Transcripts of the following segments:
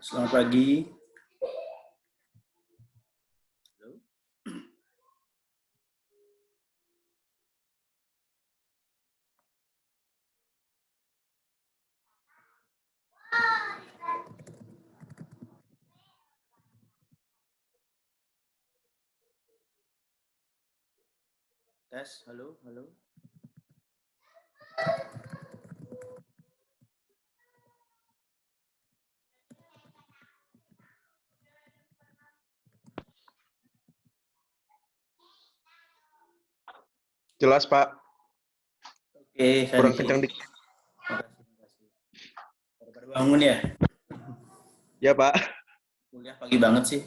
Selamat pagi. Halo. Tes, halo, halo. Jelas, Pak. Oke, Kurang kencang dikit. Makasih. Baru bangun ya? Ya, Pak. Kuliah pagi banget sih.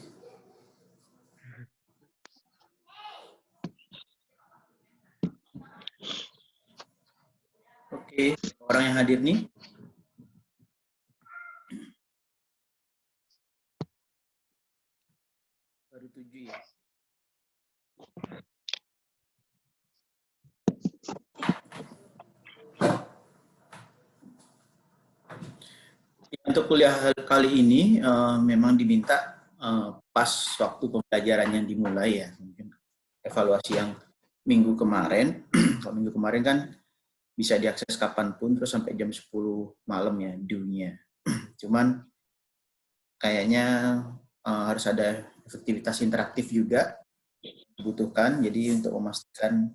Oke, orang yang hadir nih. Baru 7 ya. Untuk kuliah kali ini memang diminta pas waktu pembelajaran yang dimulai ya. Mungkin evaluasi yang minggu kemarin. Kalau minggu kemarin kan bisa diakses kapanpun terus sampai jam 10 malam ya due-nya. Cuman kayaknya harus ada aktivitas interaktif juga dibutuhkan. Jadi untuk memastikan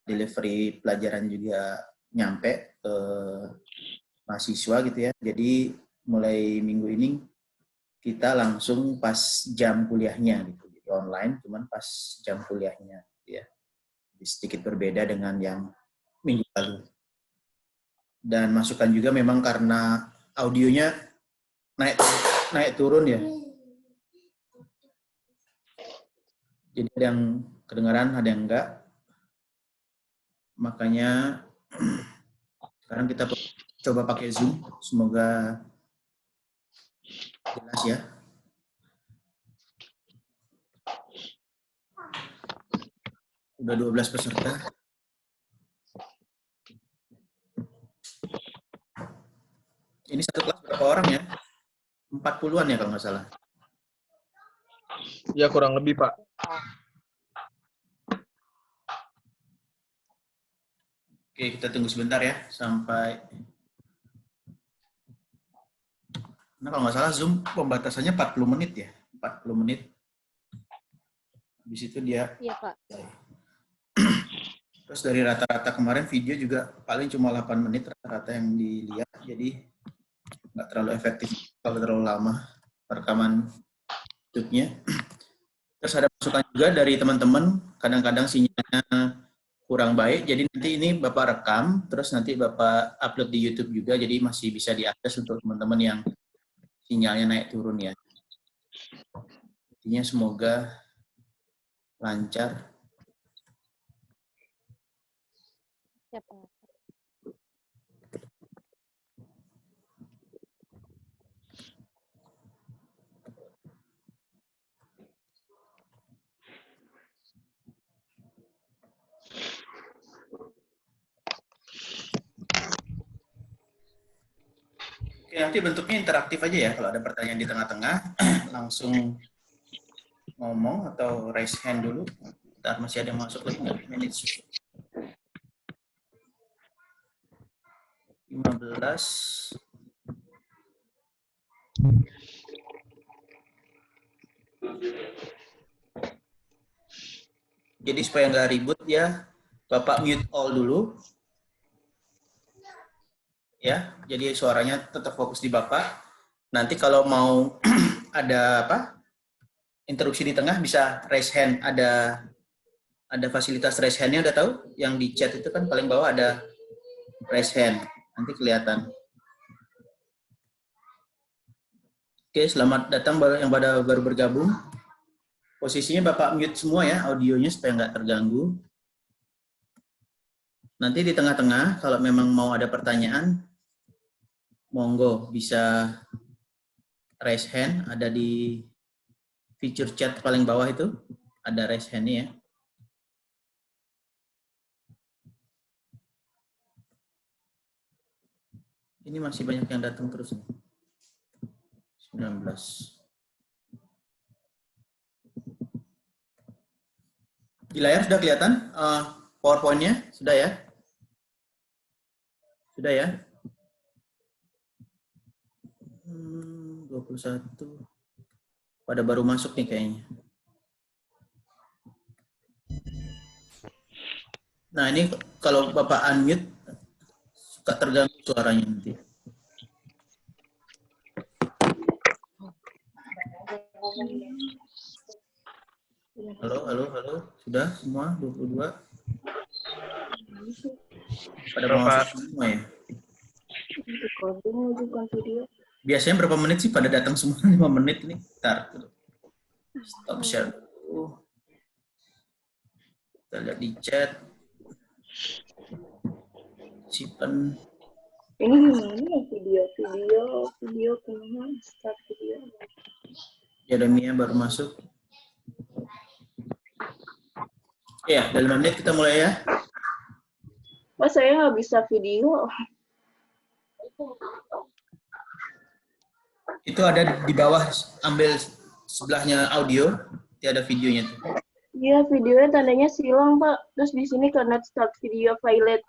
delivery pelajaran juga nyampe ke mahasiswa gitu ya. Jadi mulai minggu ini kita langsung pas jam kuliahnya gitu. Jadi online cuman pas jam kuliahnya gitu ya. Jadi sedikit berbeda dengan yang minggu lalu. Dan masukan juga memang karena audionya naik turun ya. Jadi ada yang kedengaran, ada yang enggak. Makanya sekarang kita coba pakai Zoom. Semoga jelas ya. Udah 12 peserta. Ini satu kelas berapa orang ya? 40-an ya kalau nggak salah. Ya, kurang lebih, Pak. Oke, kita tunggu sebentar ya sampai. Nah, kalau nggak salah Zoom pembatasannya 40 menit ya. 40 menit. Habis itu dia. Iya, Pak. Terus dari rata-rata kemarin video juga paling cuma 8 menit rata-rata yang dilihat. Jadi nggak terlalu efektif kalau terlalu lama rekaman YouTube-nya. Terus ada masukan juga dari teman-teman, kadang-kadang sinyalnya kurang baik, jadi nanti ini Bapak rekam, terus nanti Bapak upload di YouTube juga, jadi masih bisa diakses untuk teman-teman yang sinyalnya naik turun ya. Intinya semoga lancar. Ya, Pak. Oke, nanti bentuknya interaktif aja ya, kalau ada pertanyaan di tengah-tengah, langsung ngomong atau raise hand dulu. Ntar masih ada yang masuk lagi nggak? Manage 15. Jadi supaya nggak ribut ya, Bapak mute all dulu. Ya, jadi suaranya tetap fokus di Bapak. Nanti kalau mau ada apa? Interupsi di tengah bisa raise hand, ada fasilitas raise hand-nya, udah tahu? Yang di chat itu kan paling bawah ada raise hand. Nanti kelihatan. Oke, selamat datang yang baru bergabung. Posisinya Bapak mute semua ya, audionya supaya nggak terganggu. Nanti di tengah-tengah, kalau memang mau ada pertanyaan, monggo bisa raise hand, ada di feature chat paling bawah itu, ada raise hand-nya ya. Ini masih banyak yang datang terus. 19. Di layar sudah kelihatan PowerPoint-nya? Sudah ya? Sudah ya? 21. Pada baru masuk nih kayaknya. Nah, ini kalau Bapak unmute, suka terganggu suaranya nanti. Halo. Sudah semua 22? Pada mau masuk semua ya? Biasanya berapa menit sih pada datang semua? 5 menit nih. Bentar. Stop share dulu. Kita lihat di chat. Simpan. Ini gimana ya video kemana start video? Jeremia baru masuk. Ya, dalam 5 menit kita mulai ya. Oh, saya nggak bisa video. Itu ada di bawah, ambil sebelahnya audio, ada videonya tuh. Iya, videonya tandanya silang, Pak. Terus di sini cannot start video file.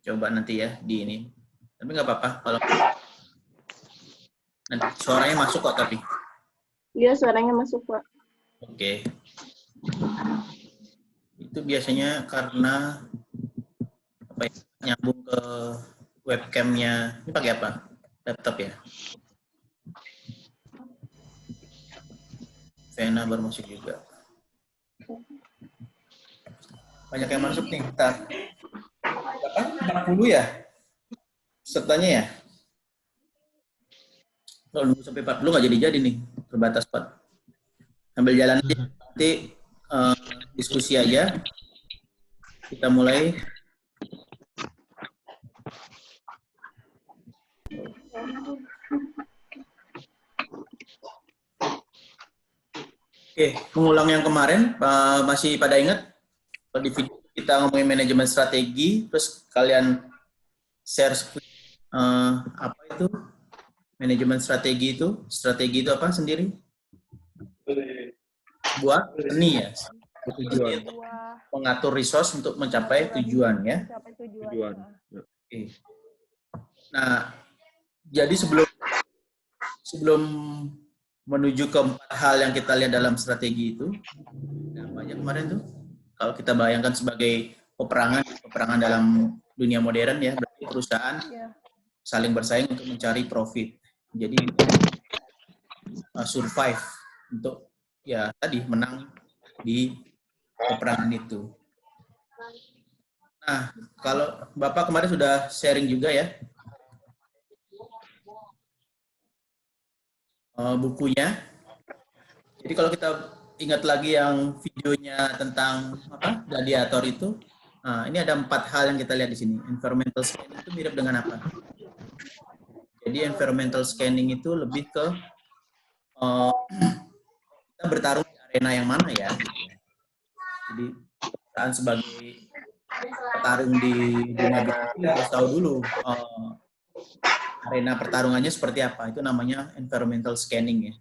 Coba nanti ya di ini. Tapi nggak apa-apa kalau nanti suaranya masuk kok tapi. Iya, suaranya masuk, Pak. Oke. Itu biasanya karena apa ya, nyambung ke webcamnya. Ini pakai apa? Laptop ya? Vena baru masuk juga. Banyak yang masuk nih, bentar. Berapa? 40 ya? Pesertanya ya? Kalau nunggu sampai 40 nggak jadi-jadi nih, terbatas 4. Ambil jalan aja, nanti diskusi aja. Kita mulai. Oke, mengulang yang kemarin, masih pada ingat? Kalau di video kita ngomongin manajemen strategi, terus kalian share screen, apa itu? Manajemen strategi itu apa sendiri? Buat seni ya? Tujuan. Mengatur resource untuk mencapai tujuan ya? Tujuan. Oke. Nah, jadi sebelum menuju ke 4 hal yang kita lihat dalam strategi itu, nah banyak kemarin tuh, kalau kita bayangkan sebagai peperangan dalam dunia modern ya, berarti perusahaan saling bersaing untuk mencari profit. Jadi survive untuk ya tadi menang di peperangan itu. Nah, kalau Bapak kemarin sudah sharing juga ya bukunya. Jadi kalau kita ingat lagi yang videonya tentang apa gladiator itu, nah, ini ada 4 hal yang kita lihat di sini. Environmental scanning itu mirip dengan apa? Jadi environmental scanning itu lebih ke kita bertarung di arena yang mana ya? Jadi perusahaan sebagai petarung di dunia bisnis harus tahu dulu arena pertarungannya seperti apa. Itu namanya environmental scanning ya.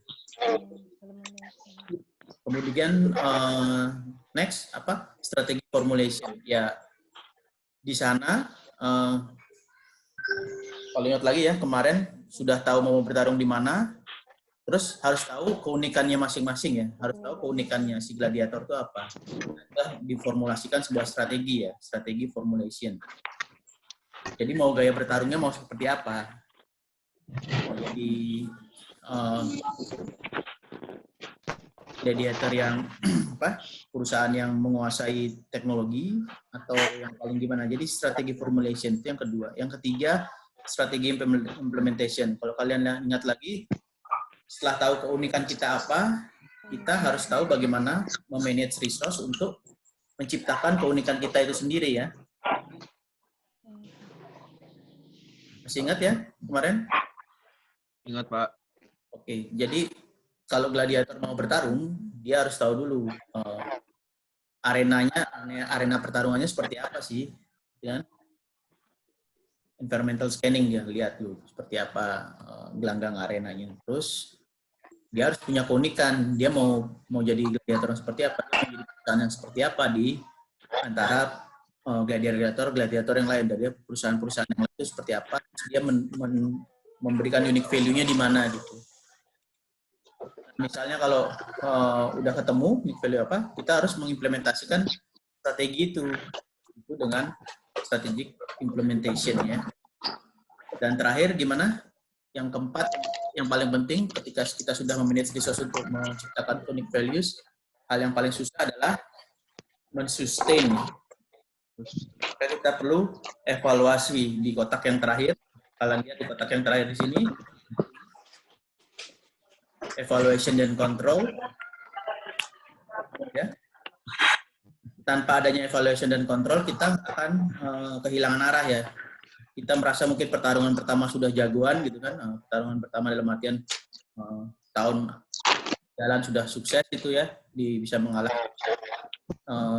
Kemudian next apa? Strategi formulation. Ya di sana kalau ingat lagi ya kemarin sudah tahu mau bertarung di mana. Terus harus tahu keunikannya masing-masing ya. Harus tahu keunikannya si gladiator itu apa. Sudah diformulasikan sebuah strategi ya. Strategi formulation. Jadi mau gaya bertarungnya mau seperti apa. Jadi gladiator yang apa? Perusahaan yang menguasai teknologi atau yang paling gimana. Jadi strategi formulation itu yang kedua. Yang ketiga strategi implementation. Kalau kalian ingat lagi, setelah tahu keunikan kita apa, kita harus tahu bagaimana memanage resource untuk menciptakan keunikan kita itu sendiri ya. Masih ingat ya kemarin? Ingat, Pak. Oke, jadi kalau gladiator mau bertarung, dia harus tahu dulu arena pertarungannya seperti apa sih, ya? environmental scanning ya, lihat dulu seperti apa gelanggang arenanya. Terus dia harus punya keunikan, dia mau jadi gladiator yang seperti apa, dia mau jadi perusahaan yang seperti apa di antara gladiator yang lain, dari perusahaan-perusahaan yang lain itu seperti apa, dia memberikan unique value-nya di mana gitu. Misalnya kalau udah ketemu unique value apa, kita harus mengimplementasikan strategi itu dengan strategic implementation ya. Dan terakhir gimana? Yang keempat, yang paling penting ketika kita sudah memanage resource untuk menciptakan unique values, hal yang paling susah adalah men-sustain. Kita perlu evaluasi di kotak yang terakhir. Kalian lihat di kotak yang terakhir di sini. Evaluation dan control. Ya. Tanpa adanya evaluation dan control, kita akan kehilangan arah ya. Kita merasa mungkin pertarungan pertama sudah jagoan gitu kan. Pertarungan pertama dalam artian tahun jalan sudah sukses itu ya, bisa mengalahkan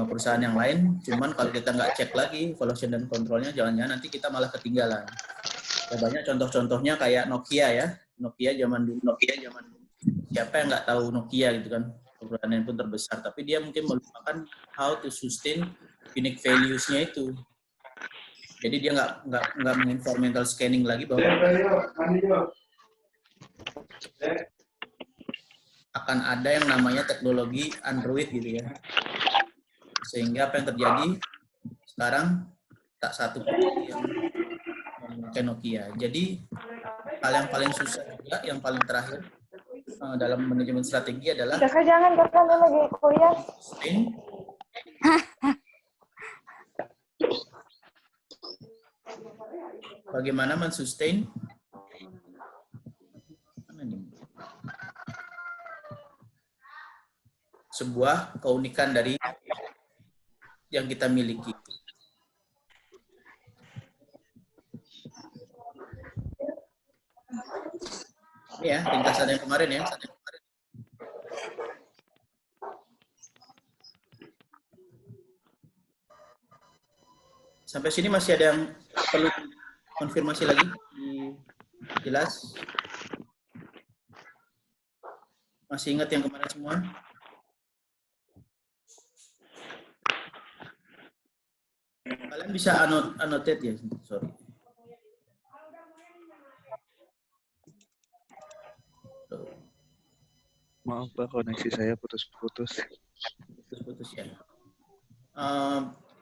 perusahaan yang lain. Cuman kalau kita nggak cek lagi evaluation dan kontrolnya, jangan-jangan nanti kita malah ketinggalan. Ya, banyak contoh-contohnya kayak Nokia ya. Nokia zaman dulu. Siapa yang nggak tahu Nokia gitu kan? Perusahaan yang pun terbesar, tapi dia mungkin melupakan how to sustain unique values-nya itu. Jadi dia nggak menginformental scanning lagi bahwa akan ada yang namanya teknologi Android gitu ya. Sehingga apa yang terjadi sekarang tak satu pun yang memakai Nokia. Jadi hal yang paling susah juga, yang paling terakhir dalam manajemen strategi adalah Kakak jangan, kakak lagi kuliah. Bagaimana mensustain sebuah keunikan dari yang kita miliki. Ini ya, ringkasan yang kemarin ya. Sampai sini masih ada yang perlu konfirmasi lagi? Jelas? Masih ingat yang kemarin semua? Kalian bisa annotate ya? Sorry. Maaf Pak, koneksi saya putus-putus. Putus-putus ya.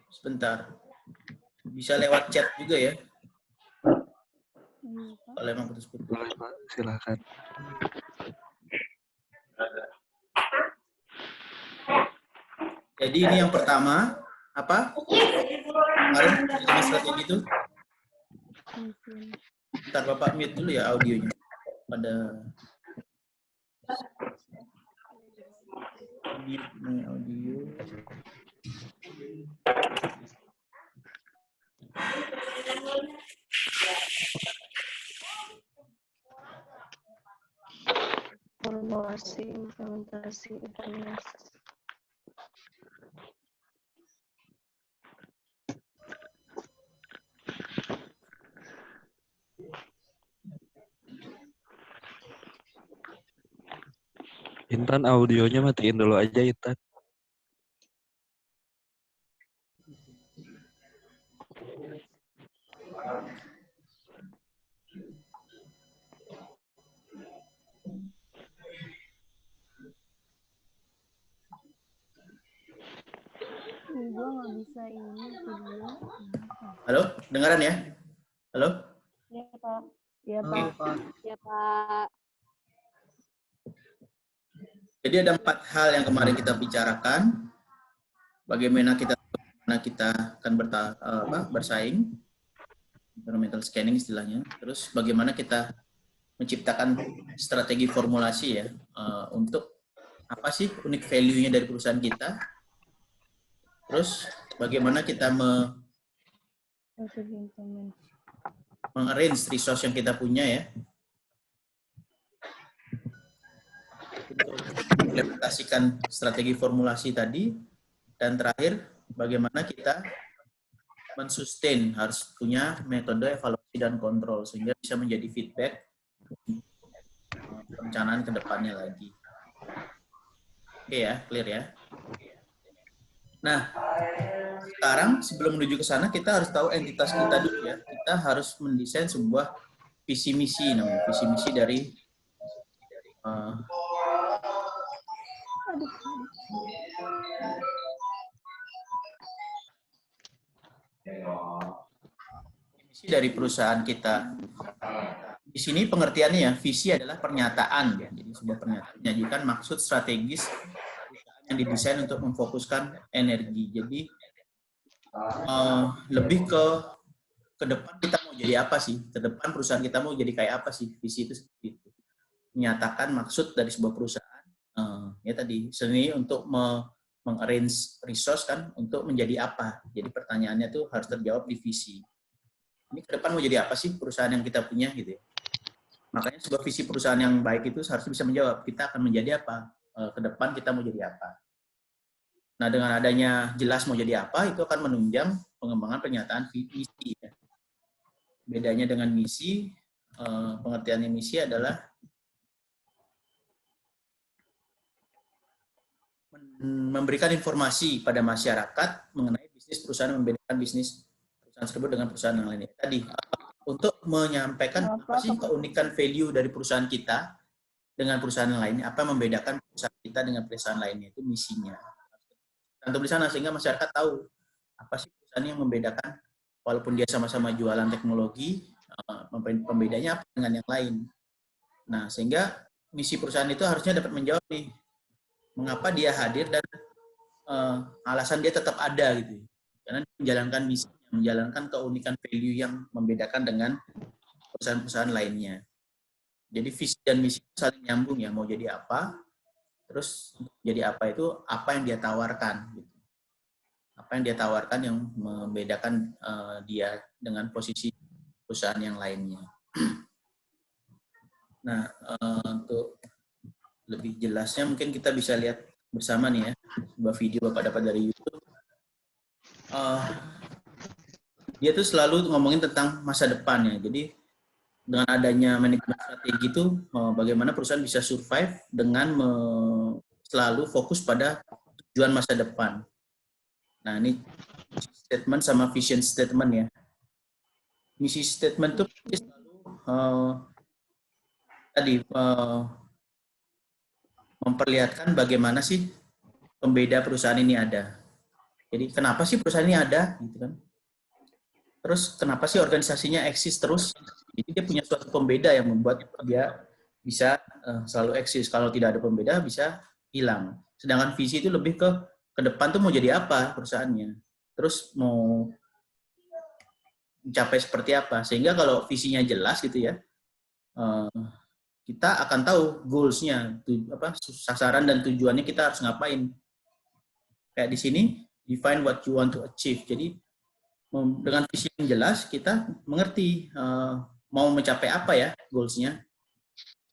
Sebentar. Bisa lewat chat juga ya. Kalau emang putus-putus. Boleh Pak, silakan. Jadi ini yang pertama, apa? Kemarin strategi itu. Bentar Bapak mute dulu ya audionya. Pada mute audio. Formulasi, implementasi, evaluasi. Intan, audionya matiin dulu aja Intan. Gue nggak bisa ini video. Halo, dengaran ya? Halo? Ya Pak. Ya Oke. Pak. Ya Pak. Jadi ada 4 hal yang kemarin kita bicarakan. Bagaimana kita akan bersaing, environmental scanning istilahnya. Terus bagaimana kita menciptakan strategi formulasi ya untuk apa sih unique value-nya dari perusahaan kita. Terus bagaimana kita arrange resource yang kita punya ya. Untuk implementasikan strategi formulasi tadi. Dan terakhir, bagaimana kita mensustain, harus punya metode evaluasi dan kontrol sehingga bisa menjadi feedback perencanaan ke depannya lagi. Oke ya, clear ya. Nah, sekarang sebelum menuju ke sana kita harus tahu entitas kita dulu ya. Kita harus mendesain sebuah visi misi namanya, visi misi dari visi dari perusahaan kita. Di sini pengertiannya ya, visi adalah pernyataan ya. Jadi sebuah pernyataan menyajikan maksud strategis perusahaan yang didesain untuk memfokuskan energi. Jadi lebih ke depan kita mau jadi apa sih? Ke depan perusahaan kita mau jadi kayak apa sih? Visi itu seperti itu. Menyatakan maksud dari sebuah perusahaan. Ya tadi, seni untuk mengarrange resource kan untuk menjadi apa. Jadi pertanyaannya tuh harus terjawab di visi. Ini ke depan mau jadi apa sih perusahaan yang kita punya gitu ya. Makanya sebuah visi perusahaan yang baik itu harus bisa menjawab kita akan menjadi apa. Ke depan kita mau jadi apa. Nah, dengan adanya jelas mau jadi apa, itu akan menunjang pengembangan pernyataan misi. Ya. Bedanya dengan misi, pengertiannya misi adalah memberikan informasi pada masyarakat mengenai bisnis perusahaan, membedakan bisnis perusahaan tersebut dengan perusahaan yang lainnya. Tadi, untuk menyampaikan apa sih keunikan value dari perusahaan kita dengan perusahaan yang lainnya, apa yang membedakan perusahaan kita dengan perusahaan lainnya, itu misinya. Untuk di sana sehingga masyarakat tahu apa sih perusahaan yang membedakan, walaupun dia sama-sama jualan teknologi, pembedanya apa dengan yang lain. Nah, sehingga misi perusahaan itu harusnya dapat menjawab nih, mengapa dia hadir dan alasan dia tetap ada gitu. Karena menjalankan misi, menjalankan keunikan value yang membedakan dengan perusahaan-perusahaan lainnya. Jadi visi dan misi saling nyambung ya, mau jadi apa, terus jadi apa itu apa yang dia tawarkan. Gitu. Apa yang dia tawarkan yang membedakan dia dengan posisi perusahaan yang lainnya. Nah, untuk lebih jelasnya mungkin kita bisa lihat bersama nih ya, sebuah video Bapak dapat dari YouTube. Dia tuh selalu ngomongin tentang masa depan ya. Jadi dengan adanya manajemen strategi itu bagaimana perusahaan bisa survive dengan selalu fokus pada tujuan masa depan. Nah, ini statement sama vision statement ya. Misi statement itu selalu memperlihatkan bagaimana sih pembeda perusahaan ini ada. Jadi kenapa sih perusahaan ini ada, gitu kan? Terus kenapa sih organisasinya eksis terus? Jadi dia punya suatu pembeda yang membuat dia bisa selalu eksis. Kalau tidak ada pembeda bisa hilang. Sedangkan visi itu lebih ke depan tuh mau jadi apa perusahaannya. Terus mau mencapai seperti apa. Sehingga kalau visinya jelas gitu ya, kita akan tahu goals-nya, sasaran dan tujuannya kita harus ngapain. Kayak di sini, define what you want to achieve. Jadi dengan visi yang jelas kita mengerti mau mencapai apa ya goals-nya.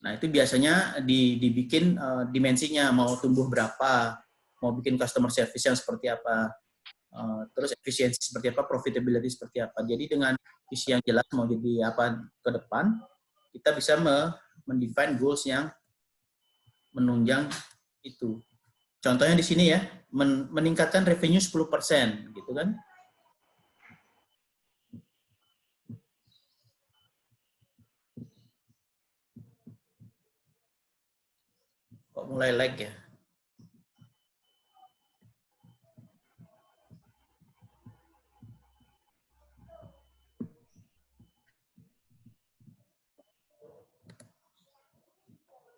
Nah itu biasanya dibikin dimensinya, mau tumbuh berapa, mau bikin customer service yang seperti apa, terus efisiensi seperti apa, profitability seperti apa. Jadi dengan visi yang jelas mau jadi apa ke depan, kita bisa mendefine goals yang menunjang itu. Contohnya di sini ya, meningkatkan revenue 10%, gitu kan. Kok mulai lag ya?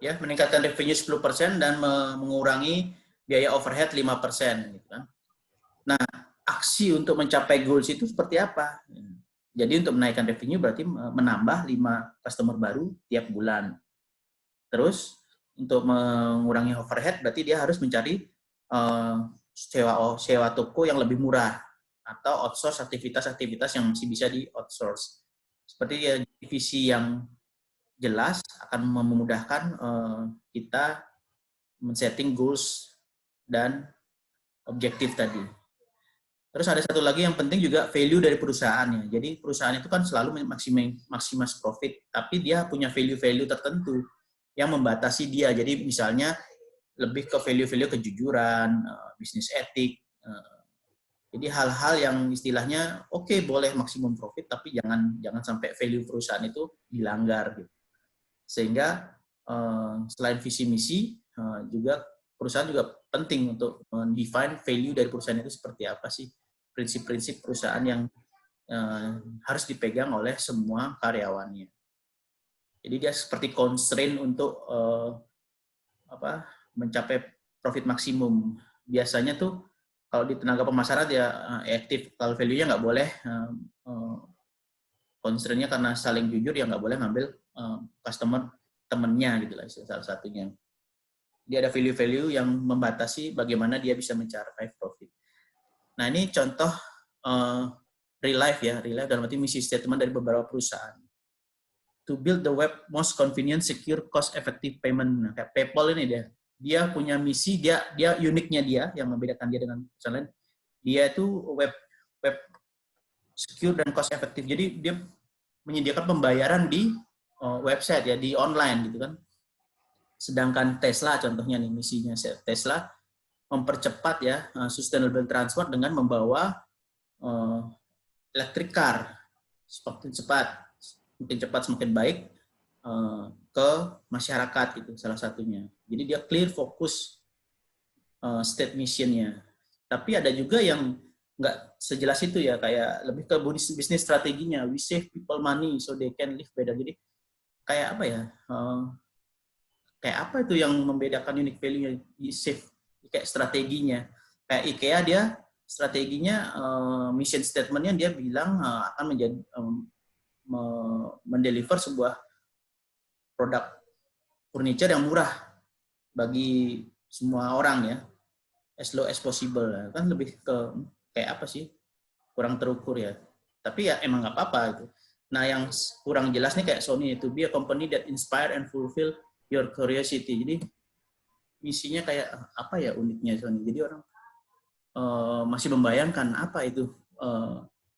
Ya, meningkatkan revenue 10% dan mengurangi biaya overhead 5%, gitu kan. Nah, aksi untuk mencapai goals itu seperti apa? Jadi untuk menaikkan revenue berarti menambah 5 customer baru tiap bulan. Terus untuk mengurangi overhead berarti dia harus mencari sewa toko yang lebih murah atau outsource aktivitas-aktivitas yang masih bisa di outsource. Seperti ya, visi yang jelas akan memudahkan kita men-setting goals dan objektif tadi. Terus ada satu lagi yang penting juga value dari perusahaannya. Jadi perusahaan itu kan selalu maksimas profit, tapi dia punya value-value tertentu yang membatasi dia. Jadi misalnya lebih ke value-value kejujuran, bisnis etik. Jadi hal-hal yang istilahnya oke, boleh maksimum profit, tapi jangan sampai value perusahaan itu dilanggar. Gitu. Sehingga selain visi misi, juga perusahaan juga penting untuk mendefine value dari perusahaan itu seperti apa sih. Prinsip-prinsip perusahaan yang harus dipegang oleh semua karyawannya. Jadi dia seperti constraint untuk mencapai profit maksimum. Biasanya tuh kalau di tenaga pemasaran dia aktif, kalau value-nya nggak boleh, constraint-nya karena saling jujur ya nggak boleh ngambil customer temennya gitu lah salah satunya. Dia ada value-value yang membatasi bagaimana dia bisa mencapai profit. Nah ini contoh real life ya, real life dalam arti misi statement dari beberapa perusahaan. To build the web most convenient, secure, cost-effective payment. Nah, kayak PayPal ini dia punya misi, dia uniknya dia yang membedakan dia dengan perusahaan lain. Dia itu web secure dan cost-effective. Jadi dia menyediakan pembayaran di website ya, di online gitu kan. Sedangkan Tesla contohnya nih misinya Tesla mempercepat ya sustainable transport dengan membawa electric car semakin cepat semakin baik ke masyarakat gitu salah satunya. Jadi dia clear fokus state mission-nya. Tapi ada juga yang nggak sejelas itu ya, kayak lebih ke bisnis strateginya. We save people money so they can live better. Jadi kayak apa ya? Kayak apa itu yang membedakan unique value-nya? We save kayak strateginya. Kayak IKEA dia strateginya mission statement-nya dia bilang akan menjadi mendeliver sebuah produk furniture yang murah bagi semua orang ya, as low as possible. Kan lebih ke kayak apa sih, kurang terukur ya, tapi ya emang nggak apa-apa itu. Nah yang kurang jelas nih kayak Sony, to be a company that inspire and fulfill your curiosity. Jadi misinya kayak apa ya uniknya Sony, jadi orang masih membayangkan apa itu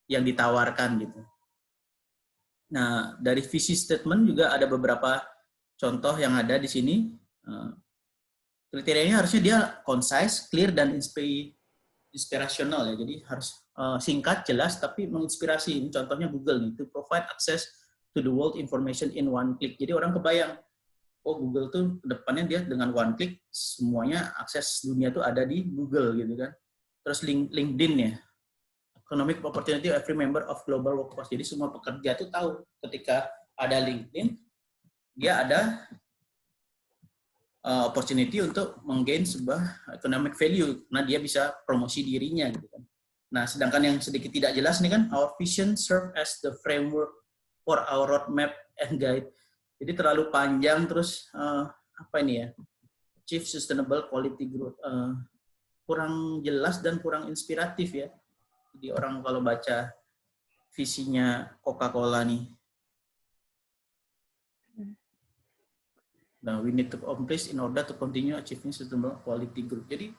yang ditawarkan gitu. Nah, dari visi statement juga ada beberapa contoh yang ada di sini. Kriterianya harusnya dia concise, clear, dan inspirational ya. Jadi harus singkat, jelas, tapi menginspirasi. Ini contohnya Google nih, to provide access to the world information in one click. Jadi orang kebayang, oh Google tuh kedepannya dia dengan one click semuanya akses dunia tuh ada di Google gitu kan. Terus LinkedIn ya. Economic opportunity every member of global workforce. Jadi semua pekerja itu tahu ketika ada LinkedIn, dia ada opportunity untuk menggain sebuah economic value. Nah, dia bisa promosi dirinya gitu kan. Nah, sedangkan yang sedikit tidak jelas nih kan, our vision serve as the framework for our roadmap and guide. Jadi terlalu panjang terus apa ini ya? Achieve sustainable quality growth. Kurang jelas dan kurang inspiratif ya. Jadi orang kalau baca visinya Coca-Cola nih, nah we need to accomplish in order to continue achieving sustainable quality growth. Jadi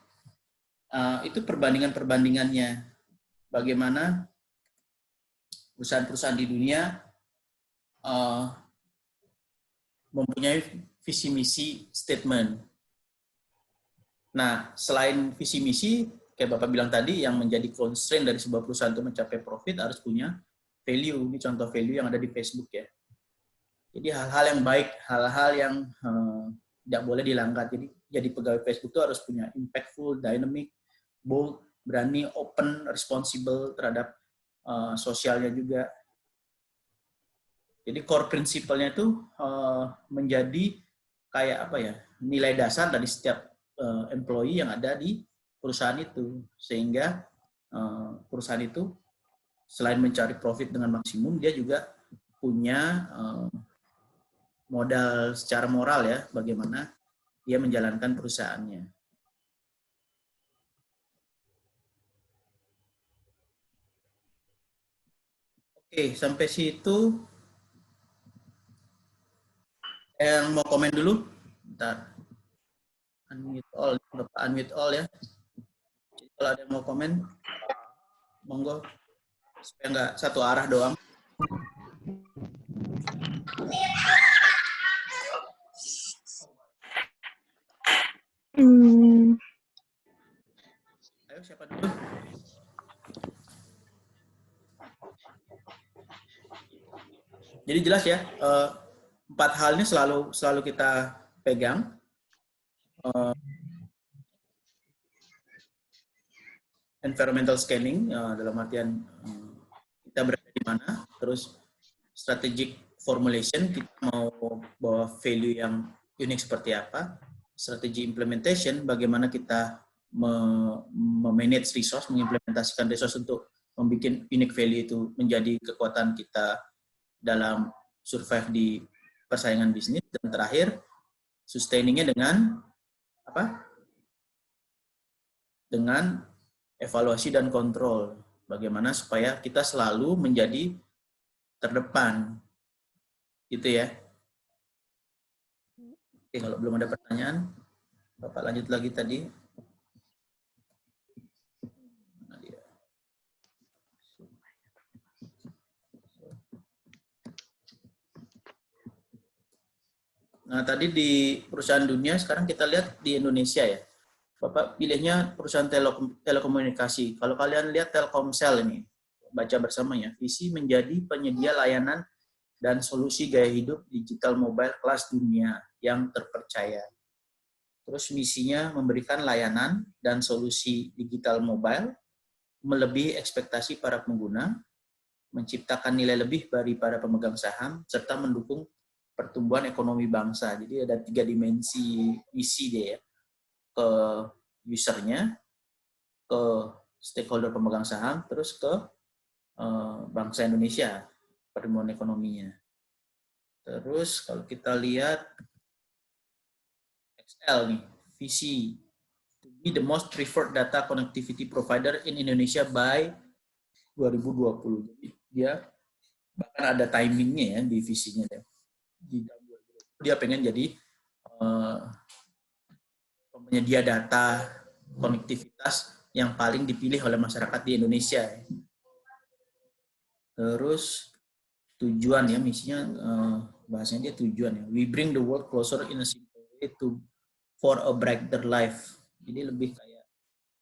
itu perbandingannya bagaimana perusahaan-perusahaan di dunia mempunyai visi misi statement. Nah selain visi misi, kayak Bapak bilang tadi, yang menjadi constraint dari sebuah perusahaan untuk mencapai profit harus punya value. Ini contoh value yang ada di Facebook ya. Jadi hal-hal yang baik, hal-hal yang tidak boleh dilanggar. Jadi pegawai Facebook itu harus punya impactful, dynamic, bold, berani, open, responsible terhadap sosialnya juga. Jadi core principle-nya itu menjadi kayak apa ya, nilai dasar dari setiap employee yang ada di perusahaan itu, sehingga perusahaan itu selain mencari profit dengan maksimum, dia juga punya modal secara moral ya, bagaimana dia menjalankan perusahaannya. Oke, sampai situ. Yang mau komen dulu? Bentar. Unmute all, Bapak unmute all ya. Kalau ada yang mau komen. Monggo. Supaya nggak satu arah doang. Ayo, siapa dulu? Jadi jelas ya, 4 hal ini selalu kita pegang. Environmental scanning, dalam artian kita berada di mana, terus strategic formulation, kita mau bawa value yang unik seperti apa, strategi implementation, bagaimana kita memanage resource, mengimplementasikan resource untuk membuat unique value itu menjadi kekuatan kita dalam survive di persaingan bisnis, dan terakhir sustaining-nya dengan apa? Dengan evaluasi dan kontrol. Bagaimana supaya kita selalu menjadi terdepan. Gitu ya. Oke, kalau belum ada pertanyaan, Bapak lanjut lagi tadi. Nah, tadi di perusahaan dunia, sekarang kita lihat di Indonesia ya. Bapak pilihnya perusahaan telekomunikasi. Kalau kalian lihat Telkomsel ini, baca bersama ya, visi menjadi penyedia layanan dan solusi gaya hidup digital mobile kelas dunia yang terpercaya. Terus misinya memberikan layanan dan solusi digital mobile, melebihi ekspektasi para pengguna, menciptakan nilai lebih bagi para pemegang saham, serta mendukung pertumbuhan ekonomi bangsa. Jadi ada 3 dimensi misi dia ya. Ke usernya, ke stakeholder pemegang saham, terus ke bangsa Indonesia, pertumbuhan ekonominya. Terus kalau kita lihat XL nih, visi to be the most preferred data connectivity provider in Indonesia by 2020. Jadi dia bahkan ada timingnya ya di visinya dia. Di tahun 2020 dia pengen jadi penyedia data konektivitas yang paling dipilih oleh masyarakat di Indonesia. Terus tujuan ya, misinya bahasanya dia tujuan ya. We bring the world closer in a simple way for a brighter life. Jadi lebih kayak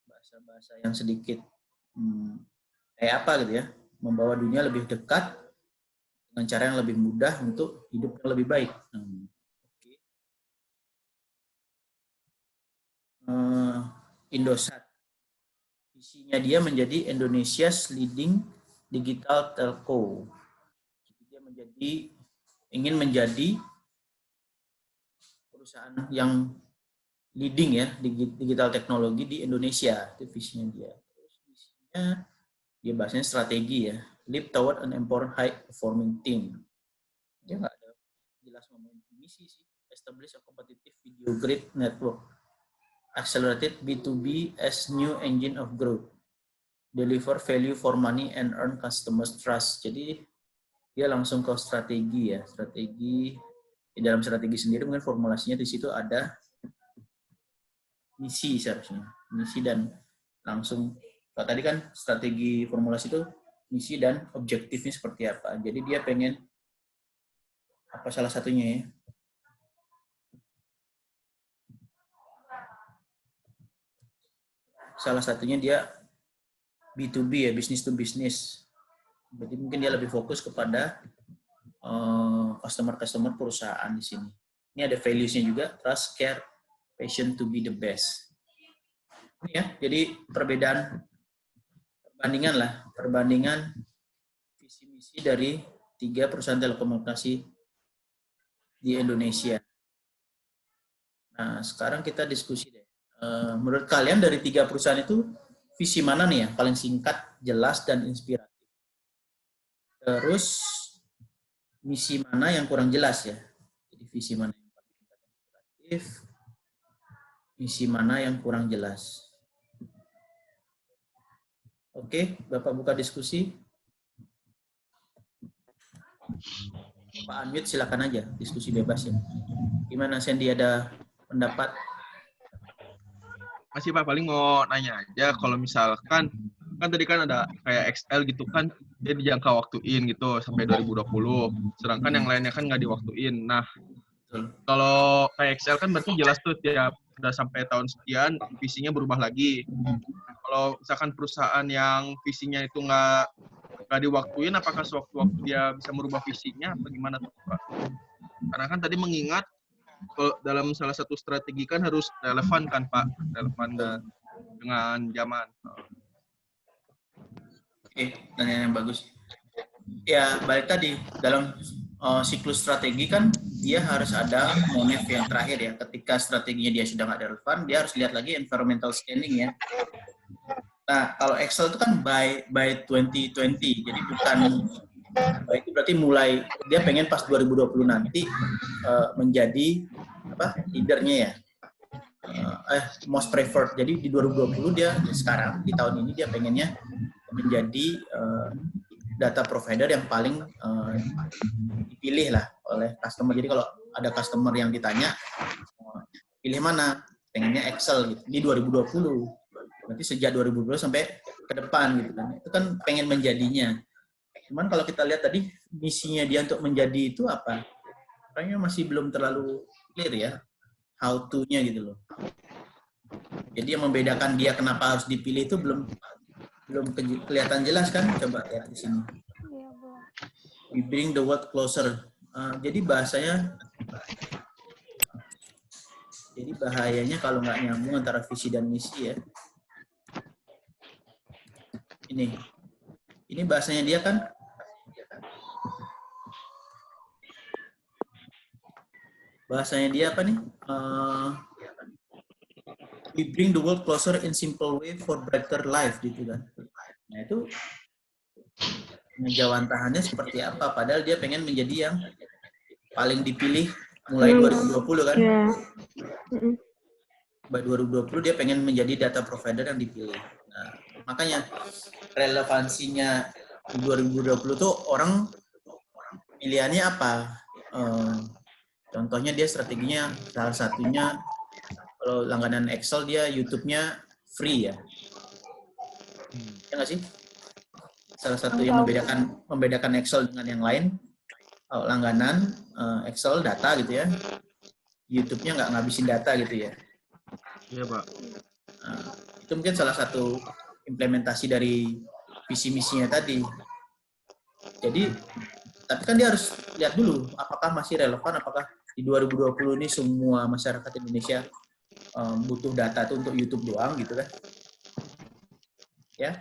bahasa-bahasa yang sedikit kayak apa gitu ya, membawa dunia lebih dekat dengan cara yang lebih mudah untuk hidup yang lebih baik. Indosat, visinya dia menjadi Indonesia's leading digital telco. Dia ingin menjadi perusahaan yang leading ya digital teknologi di Indonesia. Itu visinya dia. Terus visinya dia bahasanya strategi ya. Lead toward an empowered high performing team. Dia nggak ada jelas ngomongin misi sih. Establish a competitive video grid network. Accelerated B2B as new engine of growth. Deliver value for money and earn customers trust. Jadi dia langsung ke strategi ya. Strategi, di dalam strategi sendiri mungkin formulasinya di situ ada misi seharusnya. Misi dan langsung, kalau tadi kan strategi formulasi itu misi dan objektifnya seperti apa. Jadi dia pengen apa salah satunya ya. Salah satunya dia B2B ya, business to business. Berarti mungkin dia lebih fokus kepada customer perusahaan di sini. Ini ada values-nya juga, trust, care, passion to be the best. Ini ya, jadi perbandingan visi misi dari 3 perusahaan telekomunikasi di Indonesia. Nah, sekarang kita diskusi deh. Menurut kalian dari 3 perusahaan itu visi mana nih yang paling singkat, jelas, dan inspiratif? Terus misi mana yang kurang jelas ya? Jadi visi mana yang paling singkat dan inspiratif? Misi mana yang kurang jelas? Oke, Bapak buka diskusi. Pak unmute silakan aja, diskusi bebas ya. Gimana Sandy, ada pendapat? Masih Pak, paling mau nanya aja, kalau misalkan kan tadi kan ada kayak XL gitu kan, dia dijangka waktuin gitu sampai 2020. Sedangkan yang lainnya kan nggak diwaktuin. Nah, kalau kayak XL kan berarti jelas tuh tiap udah sampai tahun sekian visinya berubah lagi. Kalau misalkan perusahaan yang visinya itu nggak diwaktuin, apakah sewaktu-waktu dia bisa merubah visinya atau gimana tuh Pak? Karena kan tadi mengingat dalam salah satu strategi kan harus relevan kan Pak, relevan dengan zaman. Oke, pertanyaan yang bagus. Ya, balik tadi dalam siklus strategi kan dia harus ada monef yang terakhir ya. Ketika strateginya dia sudah nggak relevan, dia harus lihat lagi environmental scanning ya. Nah, kalau Excel itu kan by 2020, jadi bukan itu berarti mulai dia pengen pas 2020 nanti menjadi leadernya ya. Most preferred. Jadi di 2020 dia sekarang di tahun ini dia pengennya menjadi data provider yang paling dipilih lah oleh customer. Jadi kalau ada customer yang ditanya pilih mana, pengennya Excel gitu di 2020. Berarti sejak 2020 sampai ke depan gitu kan. Itu kan pengen menjadinya. Cuman kalau kita lihat tadi misinya dia untuk menjadi itu apa? Kayaknya masih belum terlalu clear ya. How to-nya gitu loh. Jadi yang membedakan dia kenapa harus dipilih itu belum kelihatan jelas kan? Coba lihat di sini. Iya, Bu. We bring the world closer. Jadi bahayanya kalau nggak nyambung antara visi dan misi ya. Ini bahasanya dia kan. Bahasanya dia apa nih? We bring the world closer in simple way for better life gitu kan. Nah itu jawabannya seperti apa? Padahal dia pengen menjadi yang paling dipilih mulai 2020 kan. Ya. By 2020 dia pengen menjadi data provider yang dipilih. Nah, makanya relevansinya di 2020 tuh orang pilihannya apa? Contohnya dia strateginya salah satunya kalau langganan Excel dia YouTube-nya free ya. Ya nggak sih? Salah satu yang membedakan Excel dengan yang lain, langganan Excel data gitu ya. YouTube-nya nggak ngabisin data gitu ya. Iya Pak. Nah, itu mungkin salah satu implementasi dari visi misinya tadi. Jadi, tapi kan dia harus lihat dulu apakah masih relevan, apakah di 2020 ini semua masyarakat Indonesia butuh data itu untuk YouTube doang gitu kan. Ya.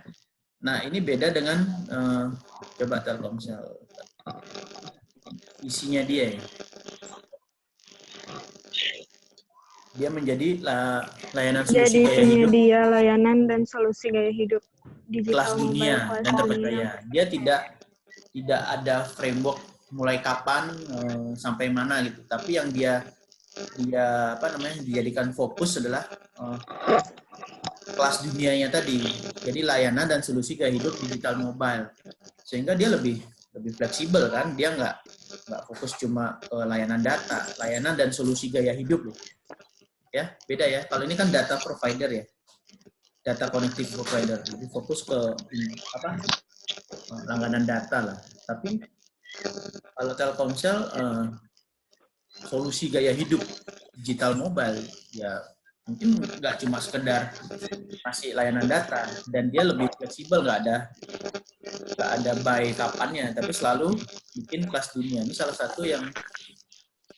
Nah, ini beda dengan coba Telkomsel. Visinya dia ya. Dia menjadi layanan solusi Jadi gaya hidup penyedia layanan dan solusi gaya hidup digital kelas dunia dan terpercaya. Dia tidak ada framework mulai kapan sampai mana gitu. Tapi yang dia dijadikan fokus adalah kelas dunianya tadi. Jadi layanan dan solusi gaya hidup digital mobile. Sehingga dia lebih fleksibel kan. Dia nggak fokus cuma ke layanan data, layanan dan solusi gaya hidup loh. Ya, beda ya. Kalau ini kan data provider ya. Data connective provider. Jadi fokus ke langganan data lah. Tapi kalau Telkomsel solusi gaya hidup digital mobile ya mungkin nggak cuma sekedar kasih layanan data dan dia lebih fleksibel, nggak ada buy kapannya, tapi selalu bikin kelas dunia. Ini salah satu yang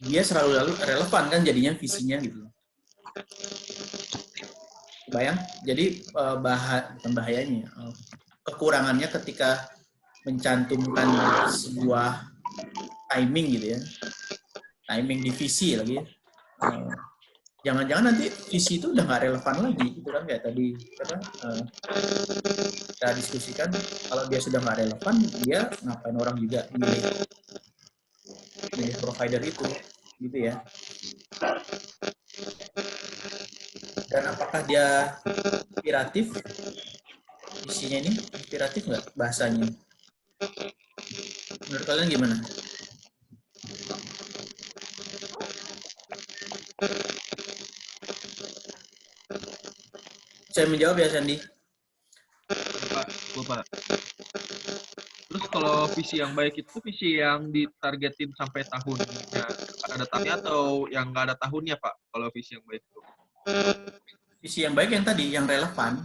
dia selalu relevan kan jadinya visinya gitu. Bayang, jadi bukan bahayanya, kekurangannya ketika mencantumkan sebuah timing gitu ya, timing divisi lagi. Jangan-jangan nanti visi itu udah nggak relevan lagi, gitu kan kayak tadi kita diskusikan. Kalau dia sudah nggak relevan, dia ngapain orang juga milih provider itu, gitu ya. Dan apakah dia inspiratif? Isinya ini inspiratif nggak bahasanya? Menurut kalian gimana? Saya menjawab ya, Sandy. Pak, betul Pak. Terus kalau visi yang baik itu visi yang ditargetin sampai tahunnya ada tahunnya atau yang nggak ada tahunnya Pak? Kalau visi yang baik itu Visi yang baik yang tadi, yang relevan.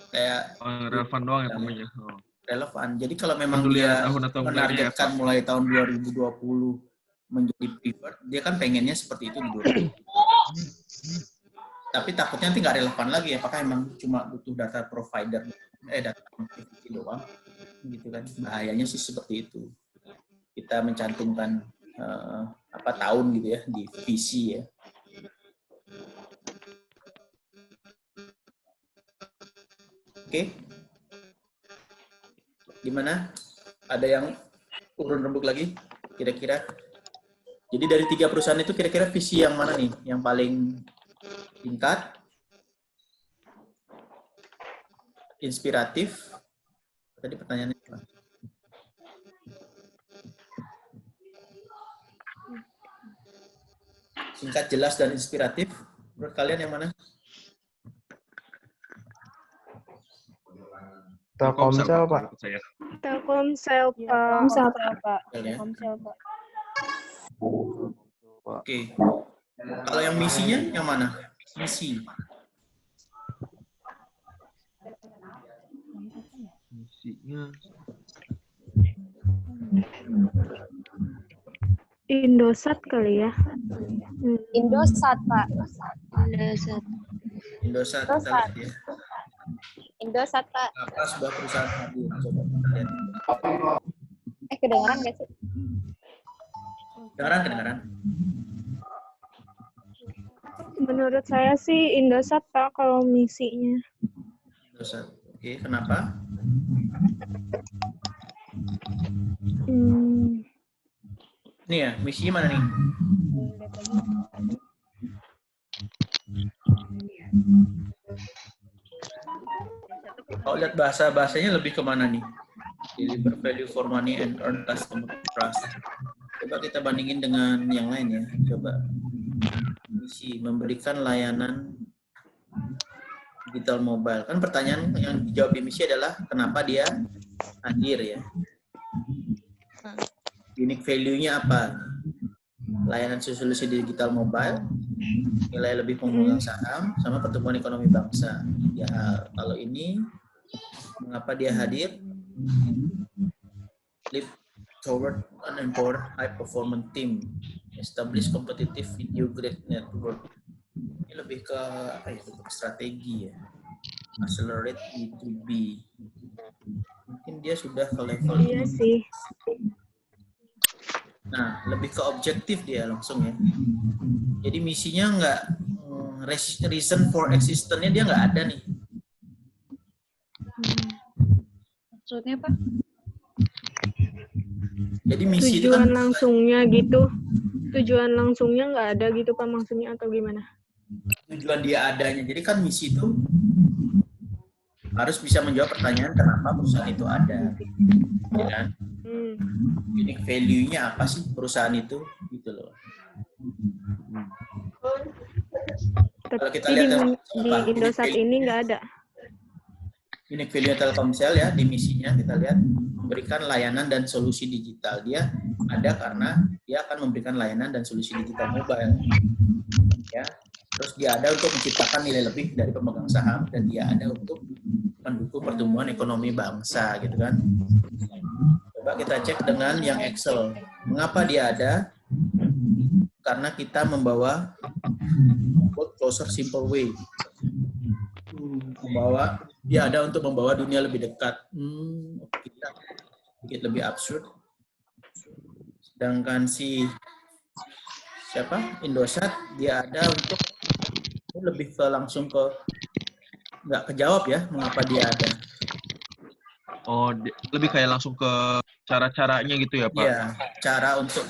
Kayak relevan doang ya pokoknya. Oh. relevan. Jadi kalau memang Peduli ada dia tahun atau enggaknya ya, menargetkan Pak. mulai tahun 2020 menjadi preferred, dia kan pengennya seperti itu di 2020. Tapi takutnya nanti nggak relevan lagi, apakah emang cuma butuh data provider, data connectivity doang, gitu kan? Bahayanya sih seperti itu. Kita mencantumkan tahun gitu ya di visi ya. Oke. Gimana? Ada yang urun rembuk lagi? Kira-kira? Jadi dari 3 perusahaan itu kira-kira visi yang mana nih? Yang paling singkat, inspiratif? Tadi pertanyaannya apa? Singkat, jelas, dan inspiratif. Menurut kalian yang mana? Telkomsel, Pak. Saya. Telkomsel, Pak. Telkomsel, Pak. Ya. Telkomsel, Pak. Oke. Kalau yang misinya yang mana? Misi. Misinya Indosat kali ya. Indosat, Pak. Indosat. Indosat, kita lihat ya. Indosat, Pak. Apa sebuah perusahaan hadir? Coba kita lihat. Kedengeran nggak sih? Kedengaran. Menurut saya sih Indosat, Pak, kalau misinya. Indosat. Oke, kenapa? Nih ya, misinya mana nih? Kalau lihat bahasanya lebih kemana nih? Deliver value for money and earn customer trust. Coba kita bandingin dengan yang lain ya. Coba. Misi, memberikan layanan digital mobile. Kan pertanyaan yang dijawab di misi adalah kenapa dia hadir ya. Unique value-nya apa? Layanan solusi digital mobile, nilai lebih pemegang saham, sama pertumbuhan ekonomi bangsa. Ya, kalau ini mengapa dia hadir? Lead toward an empowered high performance team, establish competitive video grade network. Ini lebih ke apa ya? Strategi ya. Accelerate B2B. Mungkin dia sudah ke level Iya ini. sih. Nah, lebih ke objektif dia langsung ya. Jadi misinya nggak, reason for existence-nya dia nggak ada nih. Maksudnya, Pak? Jadi misi itu kan Tujuan langsungnya gitu. Tujuan langsungnya nggak ada gitu, Pak, maksudnya atau gimana? tujuan dia adanya. Jadi kan misi itu harus bisa menjawab pertanyaan kenapa perusahaan itu ada. Ya kan? Unique value-nya apa sih perusahaan itu? Gitu loh. Kalau kita lihat di Indosat ini nggak ada. unique value Telkomsel ya di misinya kita lihat memberikan layanan dan solusi digital. Dia ada karena dia akan memberikan layanan dan solusi digital mobile. Ya. Terus dia ada untuk menciptakan nilai lebih dari pemegang saham dan dia ada untuk mendukung pertumbuhan ekonomi bangsa gitu kan. Coba kita cek dengan yang Excel. Mengapa dia ada? Karena kita membawa code closer simple way. Dia ada untuk membawa dunia lebih dekat. Kita sedikit lebih absurd. Sedangkan Indosat dia ada untuk lebih ke langsung ke nggak kejawab ya mengapa dia ada. Oh, lebih kayak langsung ke cara-caranya gitu ya, Pak? Iya, cara untuk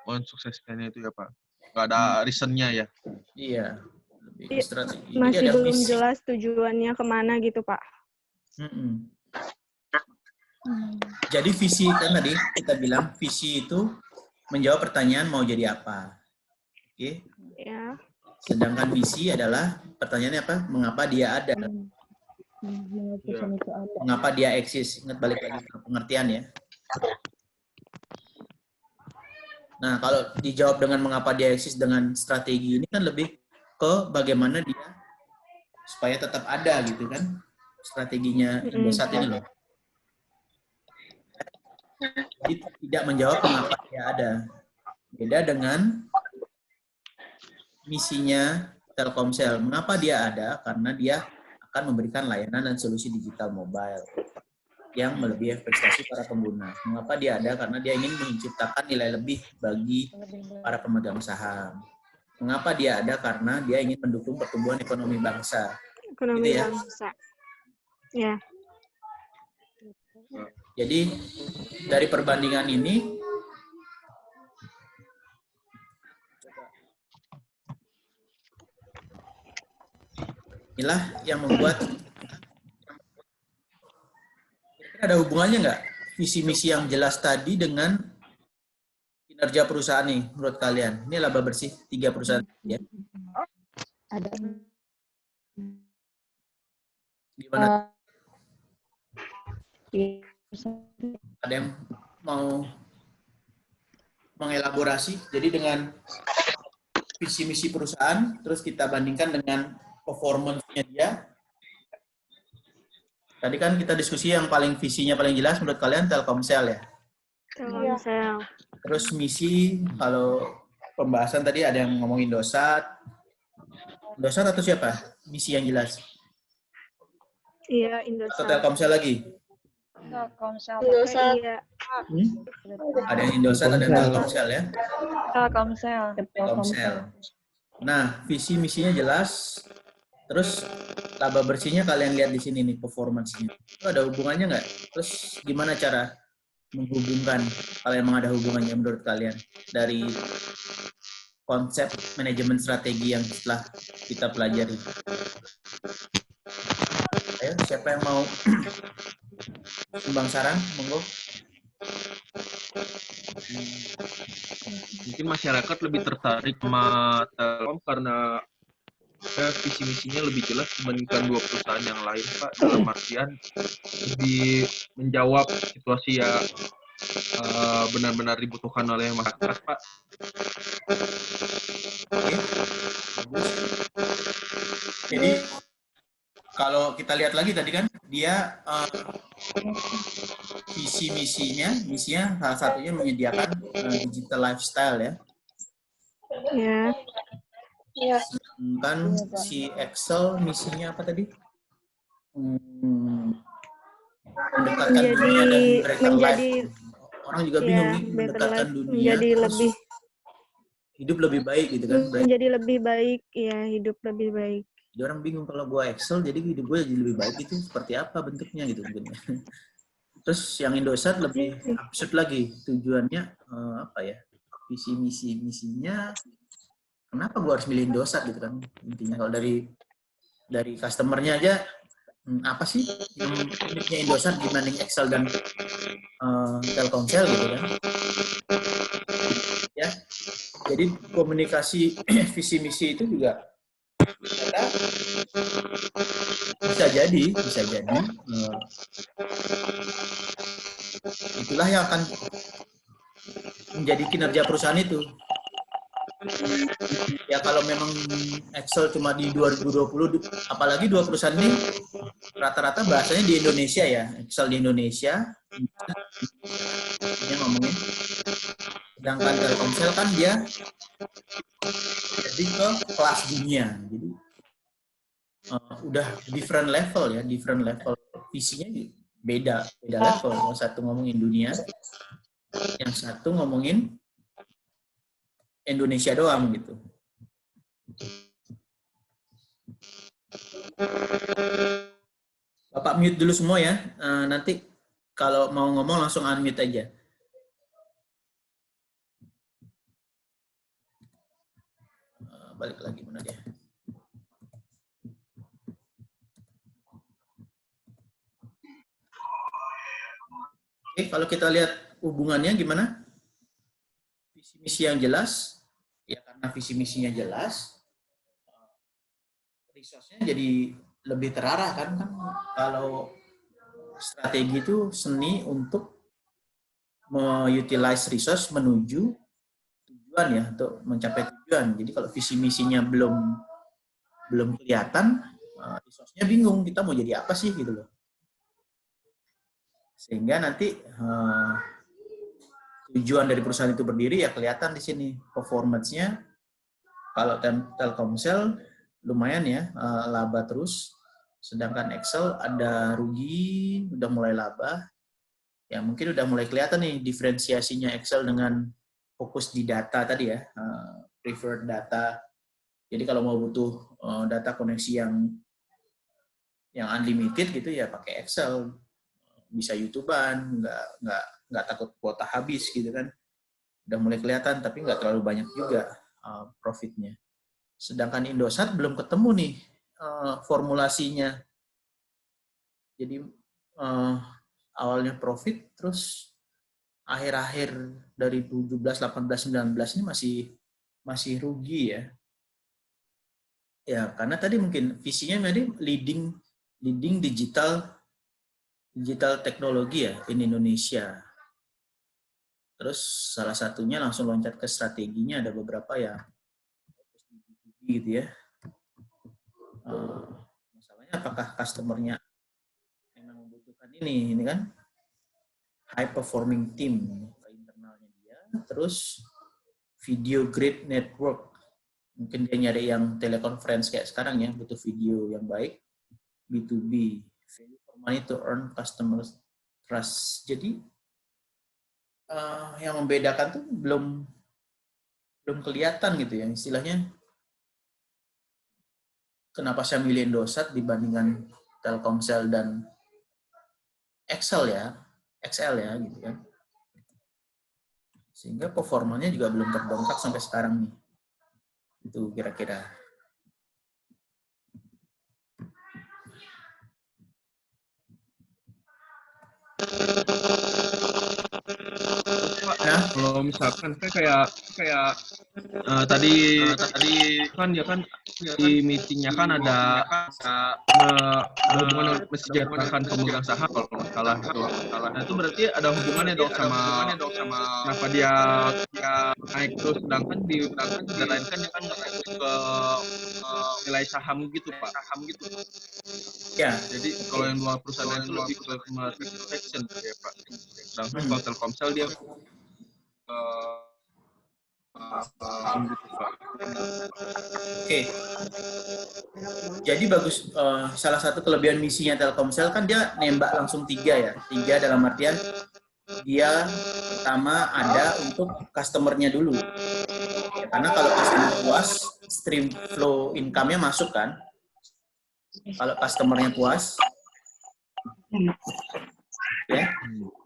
mensukseskannya itu ya, Pak. Nggak ada reason-nya ya? Iya, lebih strategi. Masih Jadi ada belum visi. jelas tujuannya kemana gitu, Pak. Jadi visi kan tadi kita bilang visi itu menjawab pertanyaan mau jadi apa. Oke. Ya. Sedangkan misi adalah pertanyaannya apa? Mengapa dia ada? Iya. Mengapa dia eksis? Ingat balik lagi ke pengertian ya. Nah, kalau dijawab dengan mengapa dia eksis dengan strategi ini kan lebih ke bagaimana dia supaya tetap ada gitu kan strateginya Indosat ini loh. Jadi tidak menjawab mengapa dia ada. Beda dengan misinya Telkomsel. Mengapa dia ada? Karena dia akan memberikan layanan dan solusi digital mobile yang melebihi ekspektasi para pengguna. Mengapa dia ada? Karena dia ingin menciptakan nilai lebih bagi para pemegang saham. Mengapa dia ada? Karena dia ingin mendukung pertumbuhan ekonomi bangsa. Ekonomi Gitu ya? bangsa. Ya. Jadi dari perbandingan ini inilah yang membuat ada hubungannya nggak visi misi yang jelas tadi dengan kinerja perusahaan nih menurut kalian? Ini laba bersih 3 perusahaan ya. Ada. Gimana? Ada yang mau mengelaborasi? Jadi dengan visi misi perusahaan, terus kita bandingkan dengan performance-nya dia. Tadi kan kita diskusi yang paling visinya paling jelas menurut kalian Telkomsel ya. Telkomsel. Terus misi, kalau pembahasan tadi ada yang ngomongin Indosat. Indosat atau siapa? Misi yang jelas. Iya, Atau Indosat. Telkomsel lagi? Indosat. Iya. Ada yang Indosat, ada yang Telkomsel ya. Telkomsel. Nah, visi misinya jelas. Terus laba bersihnya kalian lihat di sini nih performance-nya. Itu ada hubungannya nggak? Terus gimana cara menghubungkan kalau emang ada hubungannya menurut kalian dari konsep manajemen strategi yang setelah kita pelajari? Ayo, siapa yang mau sumbang saran? Monggo. Mungkin masyarakat lebih tertarik sama Telkom karena visi misinya lebih jelas dibandingkan dua perusahaan yang lain, Pak. Dalam artian lebih menjawab situasi yang benar-benar dibutuhkan oleh masyarakat, Pak. Oke. Jadi kalau kita lihat lagi tadi kan dia visi misinya salah satunya menyediakan digital lifestyle ya. Ya. Kan si Excel misinya apa tadi? Mendekatkan dunia dan better life. Orang juga bingung nih mendekatkan dunia. Menjadi lebih hidup lebih baik gitu kan. Menjadi lebih baik, ya hidup lebih baik. Jadi orang bingung kalau gue Excel jadi hidup gue jadi lebih baik itu seperti apa bentuknya gitu mungkin. Terus yang Indosat lebih absurd lagi tujuannya apa ya? Visi misinya kenapa gue harus milih Indosat gitu kan intinya kalau dari customernya aja apa sih yang uniknya Indosat dibanding Excel dan Telkomsel gitu kan ya. Jadi komunikasi visi misi itu juga bisa jadi itulah yang akan menjadi kinerja perusahaan itu. Ya kalau memang Excel cuma di 2020, apalagi dua perusahaan ini rata-rata bahasanya di Indonesia ya, Excel di Indonesia, ini ngomongin. Sedangkan Telkomsel kan dia lebih ke kelas dunia, jadi udah different level visinya beda level. Yang satu ngomongin dunia, yang satu ngomongin Indonesia doang gitu. Bapak mute dulu semua ya. Nanti kalau mau ngomong langsung unmute aja. Balik lagi mana dia? Oke, kalau kita lihat hubungannya gimana? Visi misi yang jelas, ya karena visi misinya jelas, resource-nya jadi lebih terarah kan kalau strategi itu seni untuk utilize resource menuju tujuan ya, untuk mencapai tujuan. Jadi kalau visi misinya belum kelihatan, resource-nya bingung, kita mau jadi apa sih gitu loh. Sehingga nanti tujuan dari perusahaan itu berdiri ya kelihatan di sini performance-nya. Kalau Telkomsel lumayan ya, laba terus, sedangkan Excel ada rugi, udah mulai laba. Ya mungkin udah mulai kelihatan nih diferensiasinya Excel dengan fokus di data tadi ya, preferred data. Jadi kalau mau butuh data koneksi yang unlimited gitu ya pakai Excel, bisa YouTubean, nggak takut kuota habis gitu kan. Udah mulai kelihatan, tapi nggak terlalu banyak juga profitnya. Sedangkan Indosat belum ketemu nih formulasinya. Jadi awalnya profit, terus akhir-akhir dari 17, 18, 19 ini masih rugi ya. Ya karena tadi mungkin visinya tadi leading digital teknologi ya in Indonesia. Terus salah satunya langsung loncat ke strateginya, ada beberapa ya gitu ya. Masalahnya apakah customer-nya memang membutuhkan ini kan high performing team ke internalnya dia, terus video grade network, mungkin dia nyari yang teleconference kayak sekarang ya, butuh video yang baik, B2B, value for money to earn customer trust. Jadi yang membedakan tuh belum kelihatan gitu ya, istilahnya kenapa saya milih Indosat dibandingkan Telkomsel dan XL ya gitu kan. Sehingga performanya juga belum terdongkrak sampai sekarang nih. Itu kira-kira. Nah, kalau misalkan kayak tadi kan dia kan di meetingnya kan ada hubungan mensejahterakan pemegang saham kalau nggak salah gitu. Nah itu berarti ada hubungannya dong sama kenapa dia naik terus, sedangkan di negara lain kan dia kan fokus ke nilai saham gitu Pak. Ya, Jadi kalau yang dua perusahaan itu lebih ke market protection ya Pak. Sedangkan kalau Telkomsel dia Oke. Jadi bagus. Salah satu kelebihan misinya Telkomsel kan dia nembak langsung 3 ya. 3 dalam artian dia pertama ada untuk customer-nya dulu. Karena kalau customer puas, stream flow income-nya masuk kan. Kalau customer-nya puas, ya.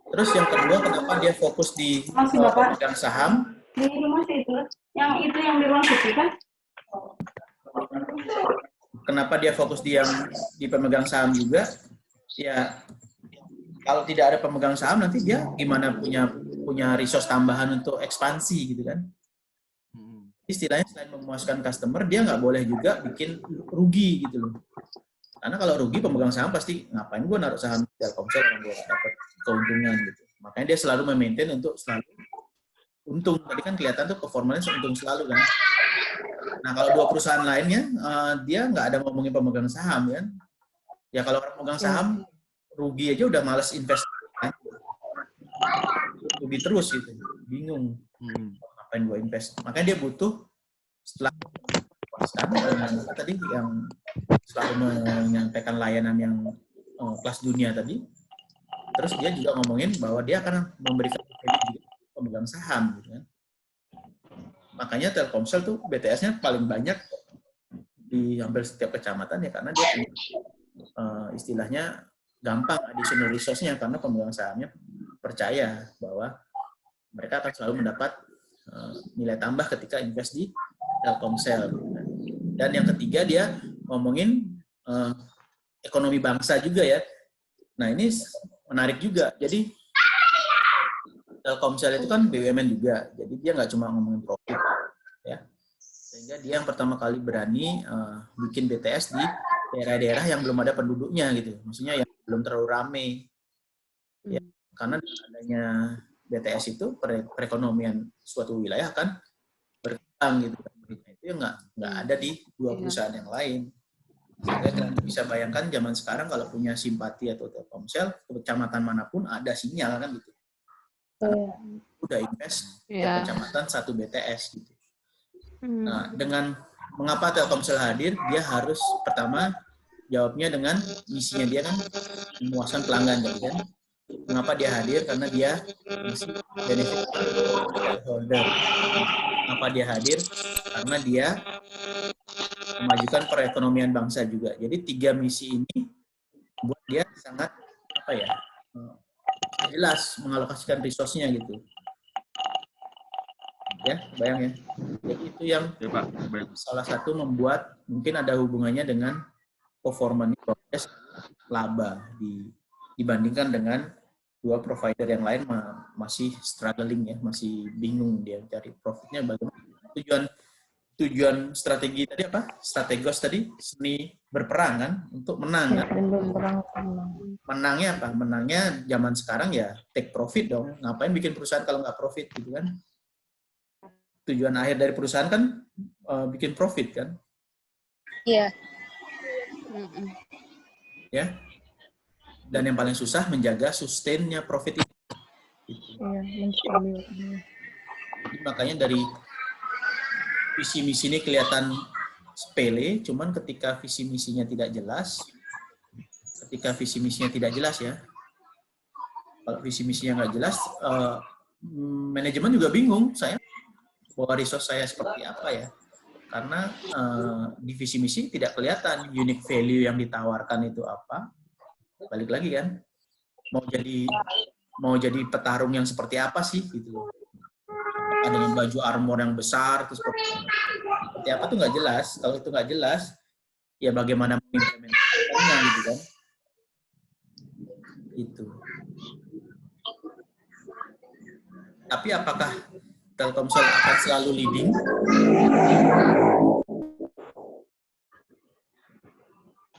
Terus yang kedua, kenapa dia fokus di pemegang saham? Di rumah itu, yang di ruang putih kan? Kenapa dia fokus di pemegang saham juga? Ya, kalau tidak ada pemegang saham nanti dia gimana punya resource tambahan untuk ekspansi gitu kan? Istilahnya selain memuaskan customer, dia nggak boleh juga bikin rugi gitu loh. Karena kalau rugi pemegang saham pasti ngapain gue naruh saham Telkomsel orang gue dapat keuntungan gitu. Makanya dia selalu memaintain untuk selalu untung. Tadi kan kelihatan tuh performanya untung selalu kan. Nah kalau dua perusahaan lainnya dia nggak ada ngomongin pemegang saham kan. Ya kalau orang pemegang saham rugi aja udah males invest kan. Rugi terus gitu. Bingung. Ngapain gue invest. Makanya dia butuh setelah tadi yang selalu menyampaikan layanan yang kelas dunia tadi, terus dia juga ngomongin bahwa dia akan memberikan pemegang saham gitu kan. Makanya Telkomsel tuh BTS-nya paling banyak di hampir setiap kecamatan ya, karena dia istilahnya gampang additional resource-nya, karena pemegang sahamnya percaya bahwa mereka akan selalu mendapat nilai tambah ketika invest di Telkomsel. Dan yang ketiga dia ngomongin ekonomi bangsa juga ya. Nah ini menarik juga. Jadi Telkomsel itu kan BUMN juga. Jadi dia nggak cuma ngomongin profit, ya. Sehingga dia yang pertama kali berani bikin BTS di daerah-daerah yang belum ada penduduknya gitu. Maksudnya yang belum terlalu ramai. Ya, karena dengan adanya BTS itu perekonomian suatu wilayah kan berkembang gitu. Itu yang nggak ada di dua perusahaan yang lain. Sehingga kalian bisa bayangkan zaman sekarang kalau punya Simpati atau Telkomsel, ke kecamatan manapun ada sinyal kan gitu. Karena udah invest ke kecamatan 1 BTS gitu. Nah, dengan mengapa Telkomsel hadir, dia harus pertama jawabnya dengan misinya dia kan memuaskan pelanggan kan. Mengapa dia hadir? Karena dia misi benefit shareholder. Mengapa dia hadir? Karena dia memajukan perekonomian bangsa juga. Jadi 3 misi ini buat dia sangat jelas mengalokasikan resource-nya gitu. Ya, bayang ya. Jadi itu yang salah satu membuat mungkin ada hubungannya dengan performance proses laba dibandingkan dengan 2 provider yang lain masih struggling ya, masih bingung dia cari profitnya bagaimana. Tujuan strategi tadi apa? Strategos tadi seni berperang kan untuk menang kan? Menangnya apa? Menangnya zaman sekarang ya take profit dong. Ngapain bikin perusahaan kalau nggak profit gitu kan? Tujuan akhir dari perusahaan kan bikin profit kan? Iya. Ya. Dan yang paling susah menjaga sustainnya profit itu. Jadi makanya dari visi misi ini kelihatan sepele, cuman ketika visi misinya tidak jelas, ya, kalau visi misinya nggak jelas, manajemen juga bingung, saya bahwa resource saya seperti apa ya, karena di visi misi tidak kelihatan unique value yang ditawarkan itu apa. Balik lagi kan, mau jadi petarung yang seperti apa sih gitu. Apakah dengan baju armor yang besar itu seperti apa tuh nggak jelas. Kalau itu nggak jelas, ya bagaimana mengimplementasikannya gitu kan. Itu. Tapi apakah Telkomsel akan selalu leading?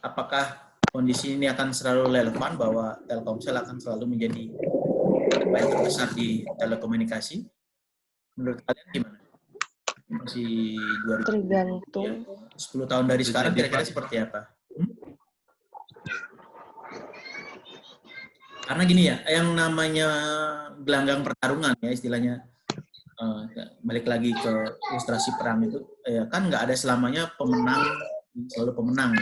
Apakah kondisi ini akan selalu relevan bahwa Telkomsel akan selalu menjadi terbaik terbesar di telekomunikasi? Menurut kalian gimana? Masih 2000, Tergantung. 10 tahun dari sekarang kira-kira seperti apa? Karena gini ya, yang namanya gelanggang pertarungan ya istilahnya, balik lagi ke ilustrasi perang itu, ya kan nggak ada selamanya pemenang selalu pemenang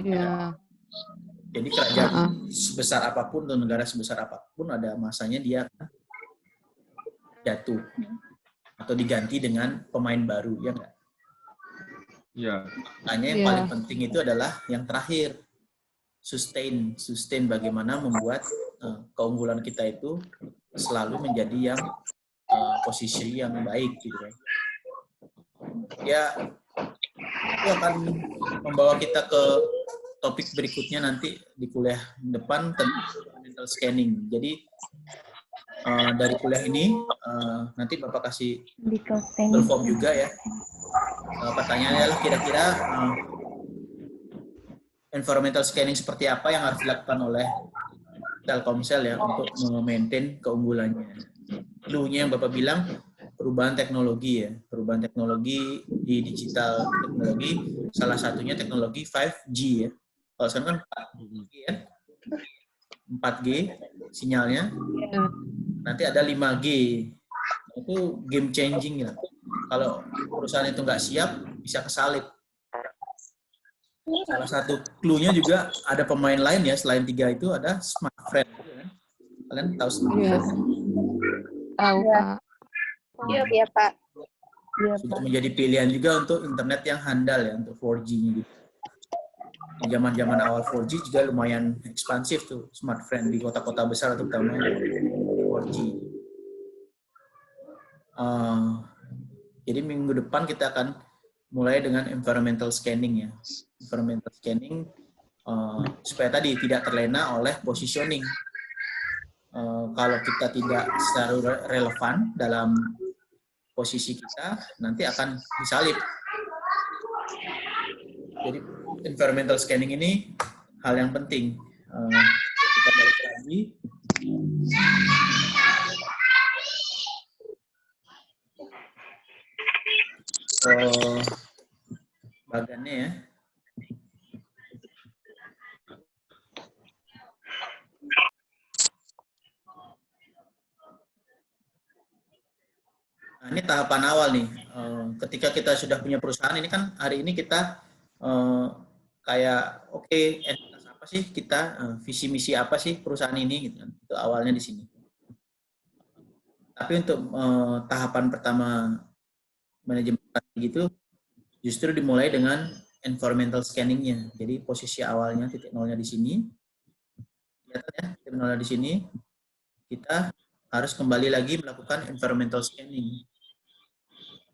ya. Jadi kerajaan sebesar apapun atau negara sebesar apapun ada masanya dia jatuh atau diganti dengan pemain baru, ya nggak? Iya. Makanya yang paling penting itu adalah yang terakhir, sustain bagaimana membuat keunggulan kita itu selalu menjadi yang posisi yang baik gitu kan. Ya itu akan membawa kita ke topik berikutnya nanti di kuliah depan tentang mental scanning. Jadi dari kuliah ini nanti Bapak kasih Google Form juga ya. Pertanyaannya adalah kira-kira environmental scanning seperti apa yang harus dilakukan oleh Telkomsel ya untuk memaintain keunggulannya. Clue-nya yang Bapak bilang perubahan teknologi ya, perubahan teknologi di digital teknologi, salah satunya teknologi 5G ya. Kalau sekarang kan 4G ya, 4G sinyalnya, nanti ada 5G, itu game changing ya. Kalau perusahaan itu nggak siap, bisa kesalip. Salah satu clue-nya juga ada pemain lain ya, selain 3 itu ada Smartfren. Kalian tahu Smartfren? Tahu, Pak. Iya, Pak. Sudah menjadi pilihan juga untuk internet yang handal ya, untuk 4G-nya gitu. Di zaman-zaman awal 4G juga lumayan ekspansif tuh Smartfren di kota-kota besar terutama 4G. Jadi minggu depan kita akan mulai dengan environmental scanning ya. Environmental scanning supaya tadi tidak terlena oleh positioning. Kalau kita tidak selalu relevan dalam posisi kita, nanti akan disalip. Jadi environmental scanning ini hal yang penting. Kita balik lagi. Bagannya ya. Nah, ini tahapan awal nih. Ketika kita sudah punya perusahaan, ini kan hari ini kita kayak oke, entitas apa sih kita, visi misi apa sih perusahaan ini, gitu kan. Itu awalnya di sini. Tapi untuk tahapan pertama manajemen gitu, justru dimulai dengan environmental scanning-nya. Jadi posisi awalnya titik nolnya di sini. Lihat ya, titik nolnya di sini. Kita harus kembali lagi melakukan environmental scanning.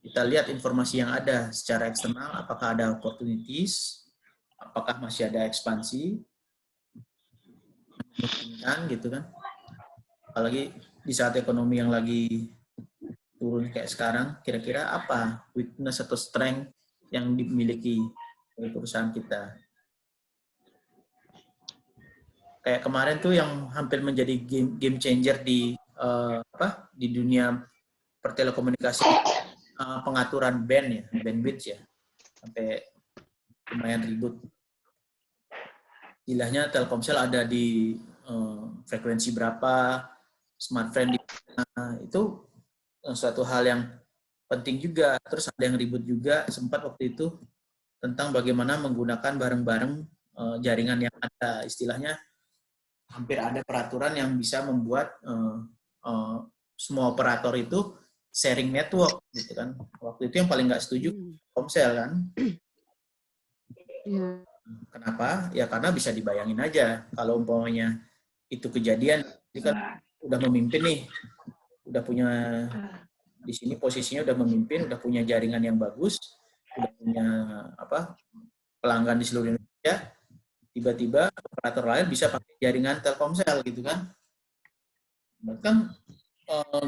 Kita lihat informasi yang ada secara eksternal, apakah ada opportunities, apakah masih ada ekspansi, memungkinkan gitu kan. Apalagi di saat ekonomi yang lagi turun kayak sekarang, kira-kira apa weakness atau strength yang dimiliki oleh perusahaan kita. Kayak kemarin tuh yang hampir menjadi game changer di di dunia pertelekomunikasi, pengaturan band ya, bandwidth ya, sampai lumayan ribut. Istilahnya Telkomsel ada di frekuensi berapa, smartphone di mana, itu suatu hal yang penting juga. Terus ada yang ribut juga sempat waktu itu tentang bagaimana menggunakan bareng-bareng jaringan yang ada. Istilahnya hampir ada peraturan yang bisa membuat semua operator itu sharing network gitu kan. Waktu itu yang paling nggak setuju Telkomsel kan. Kenapa? Ya karena bisa dibayangin aja kalau umpamanya itu kejadian, ini kan udah memimpin nih, udah punya di sini posisinya udah memimpin, udah punya jaringan yang bagus, udah punya pelanggan di seluruh Indonesia, tiba-tiba operator lain bisa pakai jaringan Telkomsel gitu kan. Bahkan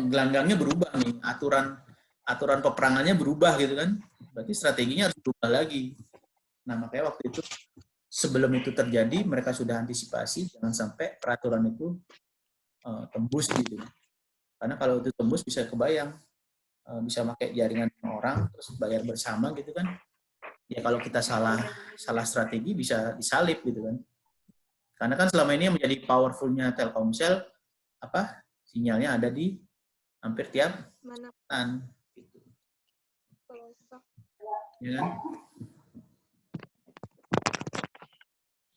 gelanggangnya berubah nih, aturan peperangannya berubah gitu kan. Berarti strateginya harus berubah lagi. Nah, makanya waktu itu sebelum itu terjadi mereka sudah antisipasi jangan sampai peraturan itu tembus gitu. Karena kalau itu tembus bisa kebayang, bisa pakai jaringan orang terus bayar bersama gitu kan. Ya kalau kita salah strategi bisa disalip gitu kan. Karena kan selama ini yang menjadi powerful-nya Telkomsel sinyalnya ada di hampir tiap tan gitu. Ya kan?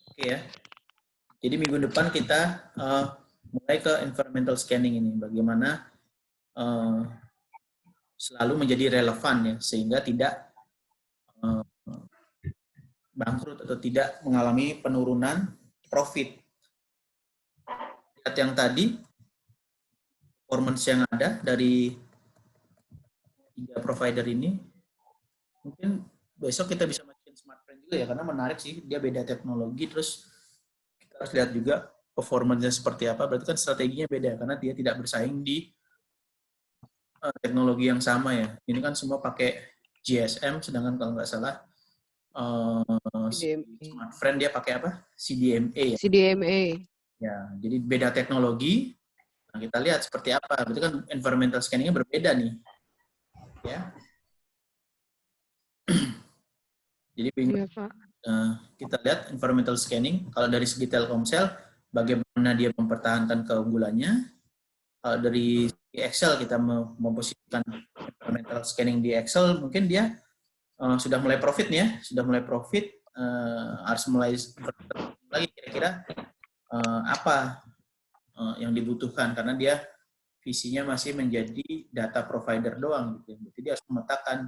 Oke ya. Jadi minggu depan kita mulai ke environmental scanning ini, bagaimana selalu menjadi relevan ya, sehingga tidak bangkrut atau tidak mengalami penurunan profit. Lihat yang tadi, performance yang ada dari 3 provider ini, mungkin besok kita bisa masukin smartphone juga ya, karena menarik sih, dia beda teknologi, terus kita harus lihat juga performance-nya seperti apa, berarti kan strateginya beda, karena dia tidak bersaing di teknologi yang sama ya. Ini kan semua pakai GSM, sedangkan kalau nggak salah smartphone dia pakai apa? CDMA ya. CDMA. Ya, jadi beda teknologi. Nah, kita lihat seperti apa. Berarti kan environmental scanning-nya berbeda nih. Ya. Jadi kita lihat environmental scanning. Kalau dari segi Telkomsel, bagaimana dia mempertahankan keunggulannya. Kalau dari Excel kita memposisikan environmental scanning di Excel, mungkin dia sudah mulai profit nih ya, sudah mulai profit, harus mulai lagi kira-kira apa yang dibutuhkan, karena dia visinya masih menjadi data provider doang gitu. Jadi dia harus memetakan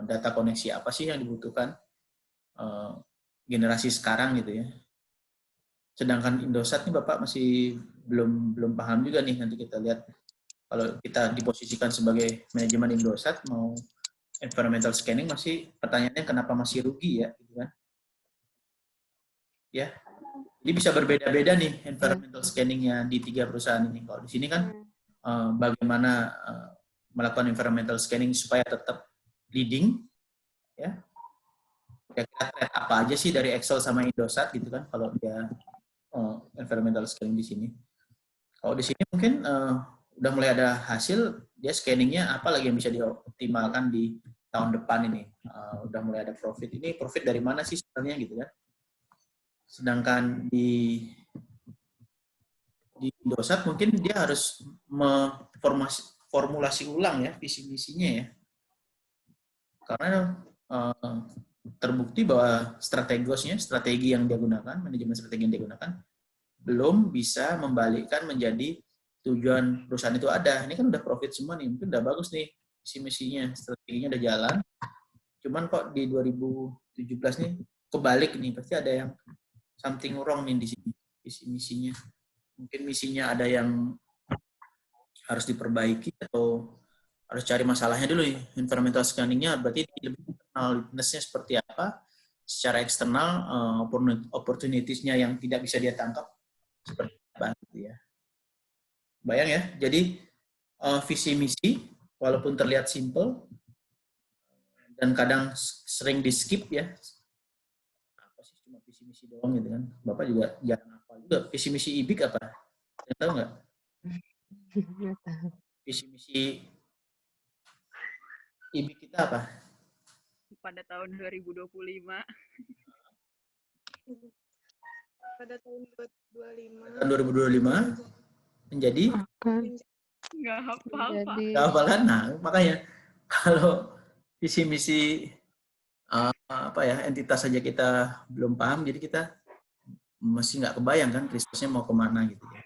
data koneksi apa sih yang dibutuhkan generasi sekarang gitu ya. Sedangkan Indosat nih Bapak masih belum paham juga nih, nanti kita lihat kalau kita diposisikan sebagai manajemen Indosat mau environmental scanning, masih pertanyaannya kenapa masih rugi ya gitu kan. Ya. Jadi bisa berbeda-beda nih environmental scanning-nya di 3 perusahaan ini. Kalau di sini kan bagaimana melakukan environmental scanning supaya tetap leading ya. kira-kira thread apa aja sih dari Excel sama Indosat gitu kan kalau dia environmental scanning di sini. Kalau di sini mungkin udah mulai ada hasil, dia scanningnya apa lagi yang bisa dioptimalkan di tahun depan ini. Udah mulai ada profit. Ini profit dari mana sih sebenarnya gitu kan. Sedangkan di Indosat mungkin dia harus formulasi ulang ya visi misinya ya. Karena terbukti bahwa strategi yang dia gunakan, manajemen strategi yang dia gunakan, belum bisa membalikkan menjadi tujuan perusahaan itu ada. Ini kan udah profit semua nih, mungkin udah bagus nih visi misinya, strateginya udah jalan. Cuman kok di 2017 nih kebalik nih, pasti ada yang something wrong nih di sini visi misinya. Mungkin misinya ada yang harus diperbaiki atau harus cari masalahnya dulu ya. Environmental scanningnya berarti lebih internal weakness-nya seperti apa, secara eksternal opportunities-nya yang tidak bisa dia tangkap seperti apa gitu ya. Bayang ya, jadi visi misi walaupun terlihat simple dan kadang sering di skip ya. Apa sih cuma visi misi doang gitu kan? Bapak juga jangan hafal juga visi misi IBIK apa? Saya tahu nggak? Visi misi IBIK kita apa? Pada tahun 2025. Pada tahun 2025. Tahun 2025 menjadi Nggak hafal, Pak. nggak hafal kan? Nah, makanya kalau visi misi apa ya entitas saja kita belum paham, jadi kita masih nggak kebayang kan Kristusnya mau kemana gitu ya.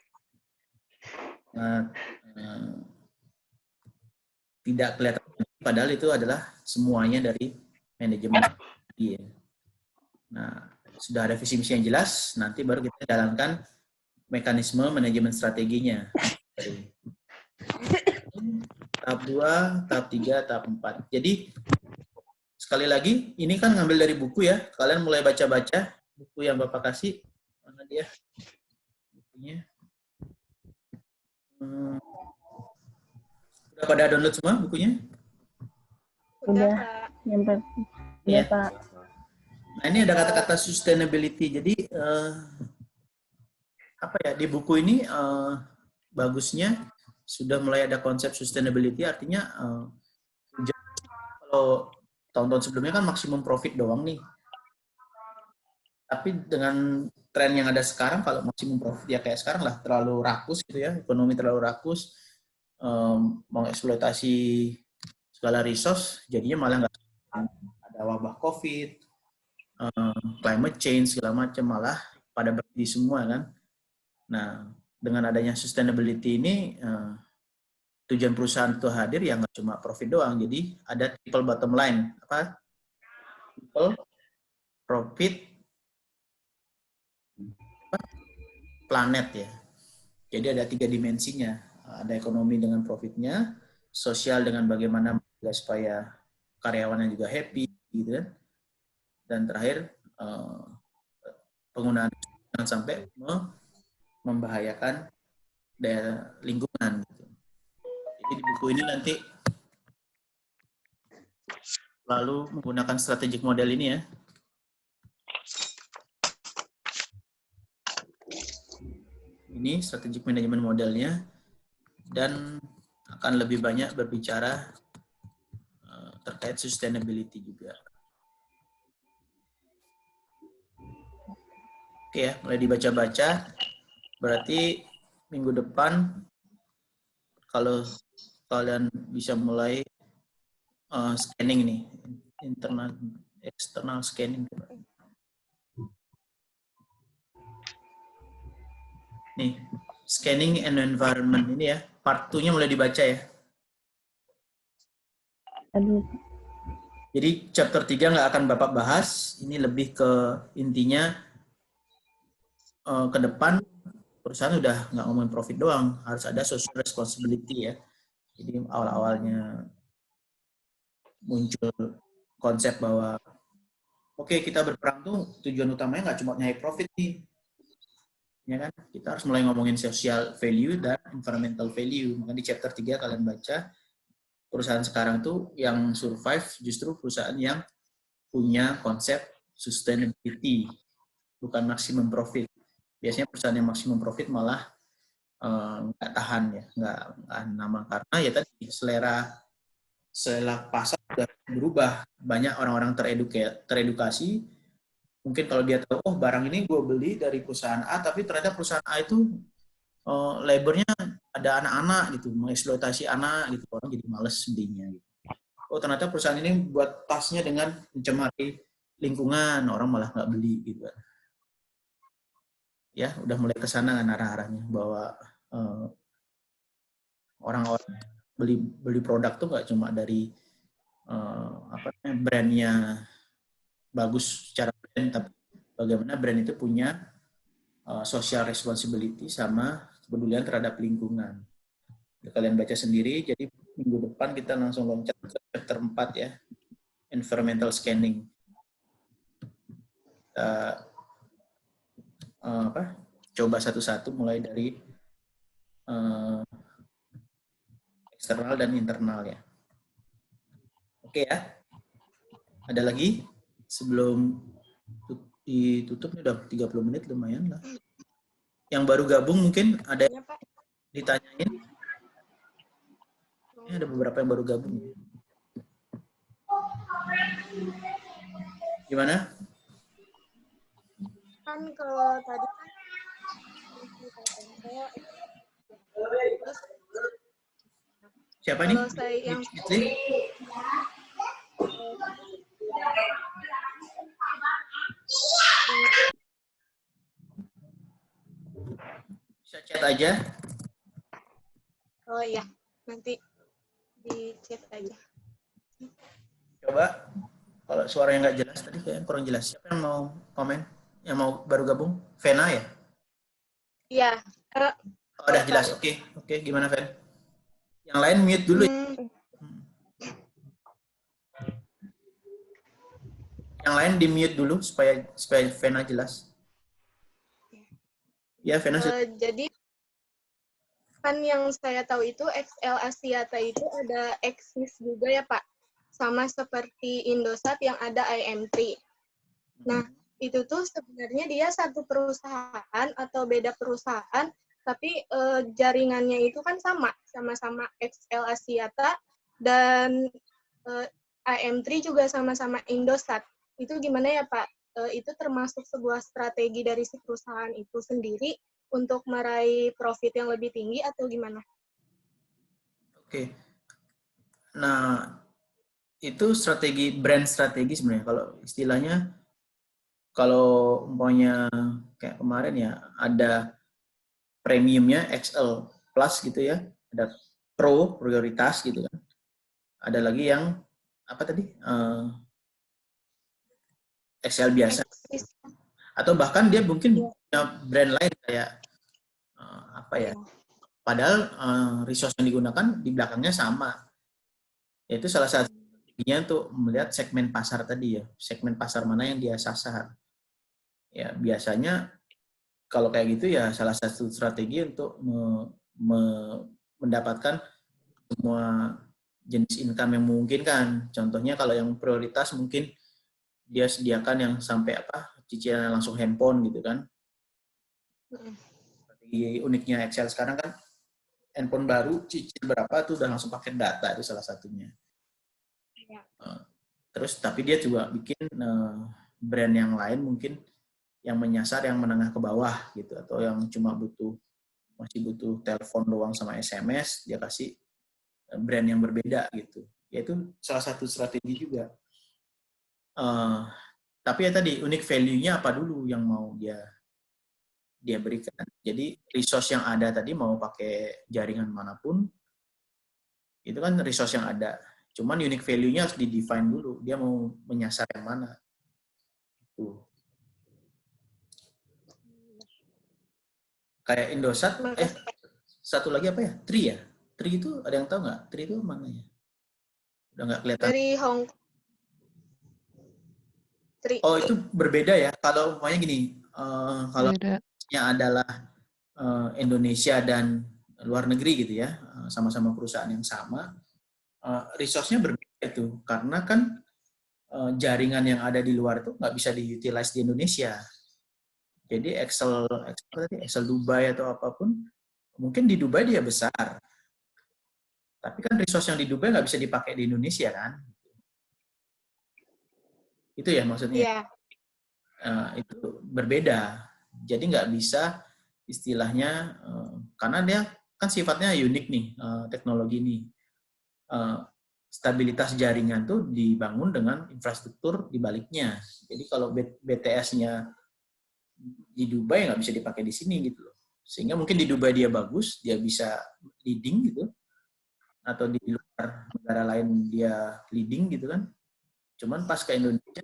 Tidak kelihatan, padahal itu adalah semuanya dari manajemen. Nah, sudah ada visi misi yang jelas, nanti baru kita jalankan mekanisme manajemen strateginya. Dari tahap 2, tahap 3, tahap 4. Jadi, sekali lagi, ini kan ngambil dari buku ya. Kalian mulai baca-baca buku yang Bapak kasih. Mana dia? Bukunya. Udah pada download semua bukunya? Udah. Pak. Nyampe. Iya, Iya, Pak. Nah, ini ada kata-kata sustainability. Jadi, apa ya, di buku ini bagusnya sudah mulai ada konsep sustainability, artinya kalau tahun-tahun sebelumnya kan maksimum profit doang nih. Tapi dengan tren yang ada sekarang, kalau maksimum profit ya kayak sekarang lah, terlalu rakus gitu ya, ekonomi terlalu rakus, mengeksploitasi segala resource, jadinya malah nggak ada wabah COVID, climate change segala macam, malah pada berhenti semua kan. Nah, dengan adanya sustainability ini, tujuan perusahaan itu hadir ya nggak cuma profit doang, jadi ada triple bottom line, apa? Triple profit planet ya. Jadi ada 3 dimensinya, ada ekonomi dengan profitnya, sosial dengan bagaimana supaya karyawannya juga happy, gitu kan. Dan terakhir penggunaan jangan sampai membahayakan daya lingkungan. Gitu. Jadi di buku ini nanti lalu menggunakan strategic model ini ya. Ini strategic management modelnya dan akan lebih banyak berbicara terkait sustainability juga. Oke ya, mulai dibaca-baca. Berarti minggu depan kalau kalian bisa mulai scanning nih, internal, external scanning. Nih, scanning and environment ini ya, part 2-nya mulai dibaca ya. Aduh. Jadi chapter 3 nggak akan Bapak bahas, ini lebih ke intinya ke depan perusahaan udah nggak ngomongin profit doang, harus ada social responsibility ya. Jadi awal-awalnya muncul konsep bahwa oke, kita berperang tuh tujuan utamanya nggak cuma nyari profit nih, ya kan? Kita harus mulai ngomongin social value dan environmental value. Maka di chapter 3 kalian baca perusahaan sekarang tuh yang survive justru perusahaan yang punya konsep sustainability, bukan maximum profit. Biasanya perusahaan yang maximum profit malah nggak tahan ya, nggak nama, karena ya tadi selera pasar sudah berubah. Banyak orang-orang teredukasi. Mungkin kalau dia tahu, oh barang ini gue beli dari perusahaan A, tapi ternyata perusahaan A itu labornya ada anak-anak gitu, mengeksploitasi anak gitu, orang jadi males belinya gitu. Oh ternyata perusahaan ini buat tasnya dengan mencemari lingkungan, orang malah nggak beli gitu. Ya udah mulai ke sana kan arah-arahnya, bahwa orang-orang beli produk tuh nggak cuma dari brandnya bagus secara brand, tapi bagaimana brand itu punya social responsibility sama kepedulian terhadap lingkungan. Ya, kalian baca sendiri, jadi minggu depan kita langsung loncat ke chapter 4 ya, environmental scanning. Coba satu-satu mulai dari eksternal dan internal ya. Oke ya. Ada lagi sebelum ditutup, ini udah 30 menit, lumayan lah. Yang baru gabung mungkin ada yang ditanyain. Ini ada beberapa yang baru gabung. Gimana? Kan kalau tadi kan Siapa nih? kalau saya yang Bisa chat aja. oh iya, nanti di chat aja. Coba kalau suaranya nggak jelas tadi, kayaknya kurang jelas. Siapa yang mau komen? Yang mau baru gabung? Vena ya? Iya. Oh, udah jelas. Oke, gimana Ven? Yang lain mute dulu. Yang lain di mute dulu supaya Vena jelas. Ya, Vena. Jadi kan yang saya tahu itu XL Axiata itu ada Exis juga ya Pak, sama seperti Indosat yang ada IM3. Nah itu tuh sebenarnya dia satu perusahaan atau beda perusahaan, tapi jaringannya itu kan sama-sama XL Axiata, dan IM3 juga sama-sama Indosat. Itu gimana ya Pak? Itu termasuk sebuah strategi dari si perusahaan itu sendiri untuk meraih profit yang lebih tinggi atau gimana? Oke. Nah, itu brand strategi sebenarnya. Kalau istilahnya, kalau umpamanya kayak kemarin ya, ada premiumnya XL Plus gitu ya, ada Pro, prioritas gitu kan. Ada lagi yang, apa tadi? XL biasa. Atau bahkan dia mungkin punya brand lain kayak apa ya? Padahal resource yang digunakan di belakangnya sama. Yaitu salah satu strateginya untuk melihat segmen pasar tadi ya. Segmen pasar mana yang dia sasar. Ya biasanya kalau kayak gitu ya salah satu strategi untuk mendapatkan semua jenis income yang memungkinkan. Contohnya kalau yang prioritas mungkin dia sediakan yang sampai cicilan langsung handphone gitu kan. Strategi uniknya Excel sekarang kan handphone baru cicil berapa tuh udah langsung pakai data, itu salah satunya. Terus tapi dia juga bikin brand yang lain mungkin yang menyasar yang menengah ke bawah gitu, atau yang cuma masih butuh telepon doang sama SMS, dia kasih brand yang berbeda gitu. Yaitu salah satu strategi juga. Tapi ya tadi unique value-nya apa dulu yang mau dia berikan. Jadi resource yang ada tadi mau pakai jaringan manapun, itu kan resource yang ada. Cuman unique value-nya harus di-define dulu. Dia mau menyasar yang mana. Tuh. Kayak Indosat, satu lagi apa ya? Tri ya? Tri itu ada yang tahu nggak? Tri itu mana ya? Udah nggak kelihatan. Dari Hong Kong. Oh, itu berbeda ya. Kalau umpamanya gini, kalau adalah Indonesia dan luar negeri gitu ya, sama-sama perusahaan yang sama, resource-nya berbeda itu. Karena kan jaringan yang ada di luar itu nggak bisa diutilize di Indonesia. Jadi Excel Dubai atau apapun, mungkin di Dubai dia besar, tapi kan resource yang di Dubai nggak bisa dipakai di Indonesia kan? Itu ya maksudnya. Iya. Itu berbeda. Jadi nggak bisa istilahnya, karena dia kan sifatnya unik nih, teknologi ini. Stabilitas jaringan tuh dibangun dengan infrastruktur di baliknya. Jadi kalau BTS-nya di Dubai nggak bisa dipakai di sini gitu loh. Sehingga mungkin di Dubai dia bagus, dia bisa leading gitu, atau di luar negara lain dia leading gitu kan. Cuman pas ke Indonesia,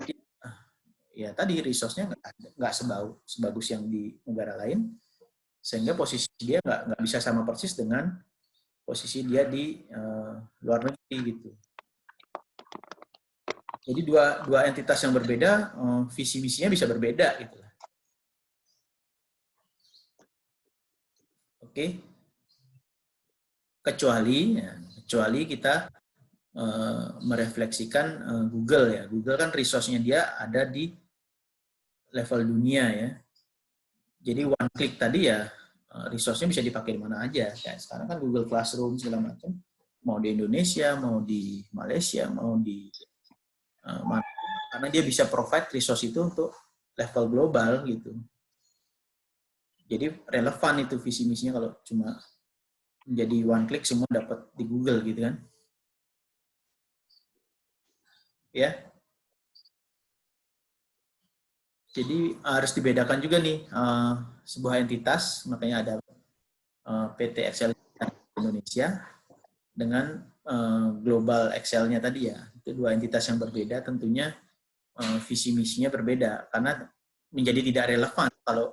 ya tadi resource-nya nggak sebagus yang di negara lain, sehingga posisi dia nggak bisa sama persis dengan posisi dia di luar negeri gitu. Jadi dua entitas yang berbeda, visi misinya bisa berbeda gitu. Oke. Kecuali kita merefleksikan Google ya. Google kan resource-nya dia ada di level dunia ya. Jadi one click tadi ya, resource-nya bisa dipakai di mana aja. Kayak sekarang kan Google Classroom segala macam, mau di Indonesia, mau di Malaysia, mau di mana, karena dia bisa provide resource itu untuk level global gitu. Jadi relevan itu visi misinya kalau cuma menjadi one click semua dapat di Google gitu kan. Ya. Jadi harus dibedakan juga nih sebuah entitas, makanya ada PT Excel Indonesia dengan Global Excel-nya tadi ya. Itu dua entitas yang berbeda, tentunya visi misinya berbeda karena menjadi tidak relevan kalau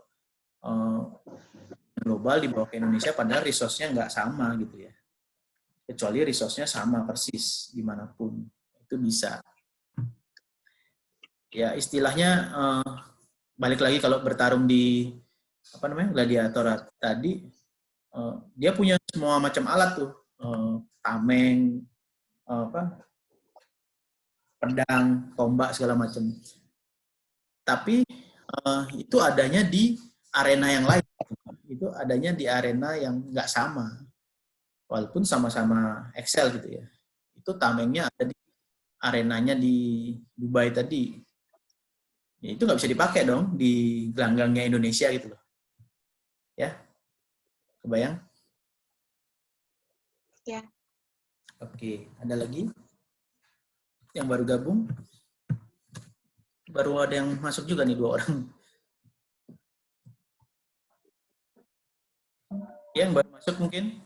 global dibawa ke Indonesia padahal resource-nya nggak sama gitu ya. Kecuali resource-nya sama persis dimanapun, itu bisa. Ya istilahnya balik lagi kalau bertarung di gladiator tadi, dia punya semua macam alat tuh, tameng, pedang, tombak segala macam. Tapi itu adanya di arena yang lain. Itu adanya di arena yang nggak sama. Walaupun sama-sama Excel gitu ya. Itu tamengnya ada di arenanya di Dubai tadi. Ya, itu nggak bisa dipakai dong di gelanggangnya Indonesia gitu loh. Ya, kebayang? Ya. Oke, ada lagi yang baru gabung? Baru ada yang masuk juga nih 2 orang. Yang baru masuk mungkin?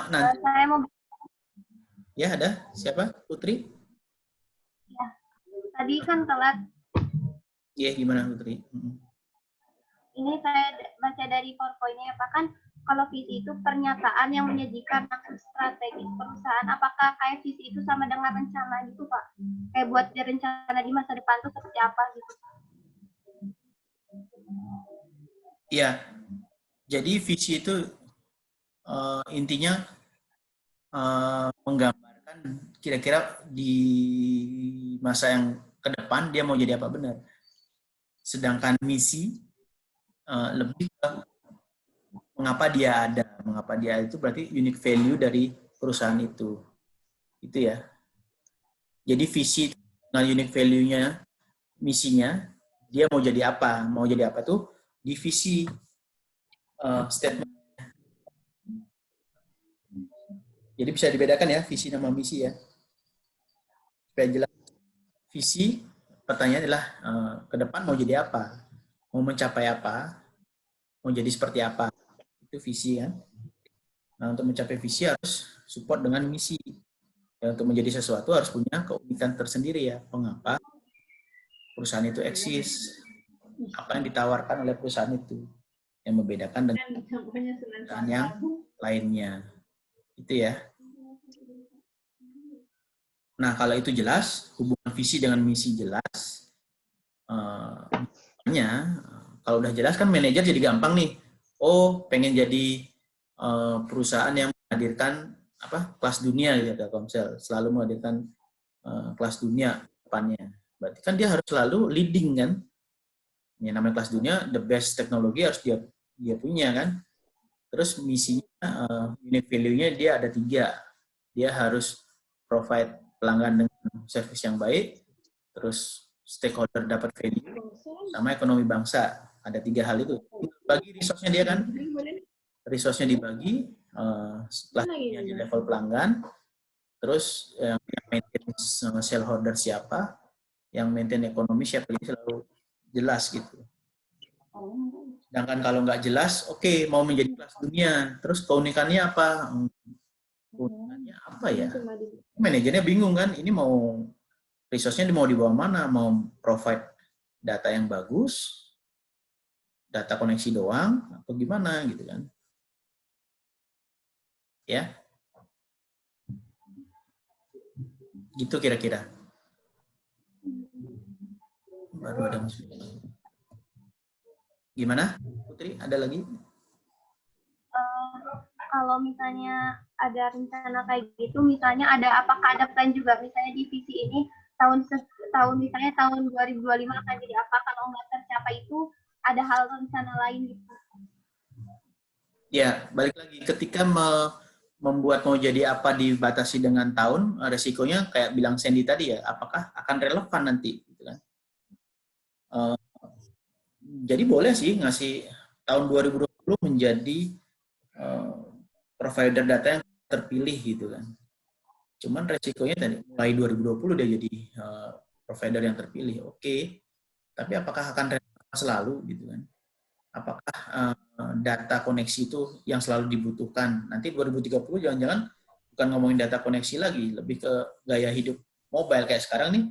Nanti. Saya mau. Ya ada. Siapa? Putri? Ya. Tadi kan telat. Iya, gimana Putri? Ini saya baca dari PowerPoint-nya ya Pak, kan kalau visi itu pernyataan yang menyajikan maksud strategis perusahaan, apakah kayak visi itu sama dengan rencana gitu Pak? Kayak buat rencana di masa depan itu seperti apa gitu? Iya, jadi visi itu intinya menggambarkan kira-kira di masa yang ke depan dia mau jadi apa benar. Sedangkan misi lebih ke mengapa dia ada, mengapa dia itu berarti unique value dari perusahaan itu ya. Jadi visi dengan unique value-nya, misinya, dia mau jadi apa tuh di visi statement. Jadi bisa dibedakan ya visi sama misi ya, supaya jelas. Visi, pertanyaan adalah ke depan mau jadi apa, mau mencapai apa, mau jadi seperti apa. Itu visi kan. Nah, untuk mencapai visi harus support dengan misi. Ya, untuk menjadi sesuatu harus punya keunikan tersendiri ya. Mengapa perusahaan itu eksis? Apa yang ditawarkan oleh perusahaan itu yang membedakan dengan perusahaan yang lainnya. Itu ya. Nah, kalau itu jelas, hubungan visi dengan misi jelas. Kalau udah jelas kan manajer jadi gampang nih. Oh, pengen jadi perusahaan yang menghadirkan kelas dunia gitu ya, Telkomsel selalu menghadirkan kelas dunia depannya. Berarti kan dia harus selalu leading kan. Ini namanya kelas dunia, the best teknologi harus dia punya kan. Terus misinya, unit value-nya dia ada 3. Dia harus provide pelanggan dengan service yang baik, terus stakeholder dapat value, sama ekonomi bangsa. Ada 3 hal itu. Bagi resource-nya dia kan, resource-nya dibagi setelah di level pelanggan, terus yang maintain shareholder siapa, yang maintain ekonomi siapa, jadi selalu jelas gitu. Sedangkan kalau nggak jelas, oke, mau menjadi kelas dunia, terus keunikannya apa? Keunikannya apa ya? Manajernya bingung kan, ini mau resource-nya mau dibawa mana? Mau provide data yang bagus, data koneksi doang, atau gimana gitu kan? Ya, gitu kira-kira. Baru ada masuk. Gimana, Putri? Ada lagi? Kalau misalnya ada rencana kayak gitu, misalnya apakah ada plan juga, misalnya divisi ini tahun misalnya tahun 2025 akan jadi apa, kalau nggak tercapai itu ada hal rencana lain gitu. Ya, balik lagi ketika membuat mau jadi apa dibatasi dengan tahun, resikonya kayak bilang Sandy tadi ya, apakah akan relevan nanti gitu kan. Jadi boleh sih ngasih tahun 2020 menjadi provider data yang terpilih gitu kan. Cuman resikonya tadi mulai 2020 dia jadi provider yang terpilih. Oke. Tapi apakah akan relevan selalu gitu kan? Apakah data koneksi itu yang selalu dibutuhkan? Nanti 2030 jangan-jangan bukan ngomongin data koneksi lagi, lebih ke gaya hidup mobile kayak sekarang nih,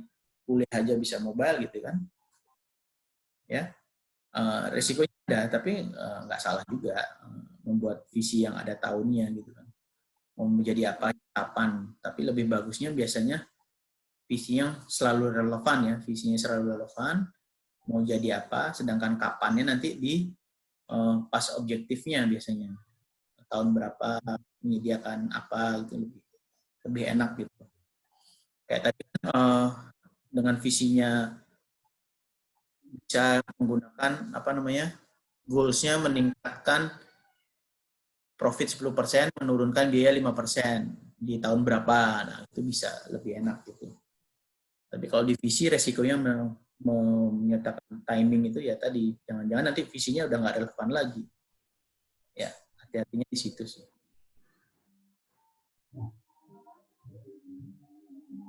kuliah aja bisa mobile gitu kan. Ya. Resikonya ada, tapi nggak salah juga membuat visi yang ada tahunnya gitu kan. Mau menjadi apa, kapan. Tapi lebih bagusnya biasanya visi yang selalu relevan ya, visinya selalu relevan, mau jadi apa, sedangkan kapannya nanti di pas objektifnya biasanya. Tahun berapa, menyediakan apa, gitu lebih enak gitu. Kayak tadi dengan visinya bisa menggunakan goals-nya meningkatkan profit 10%, menurunkan biaya 5% di tahun berapa. Nah, itu bisa lebih enak gitu. Tapi kalau di visi resikonya menyatakan timing itu ya tadi, jangan-jangan nanti visinya udah nggak relevan lagi. Ya, hati-hatinya di situ sih.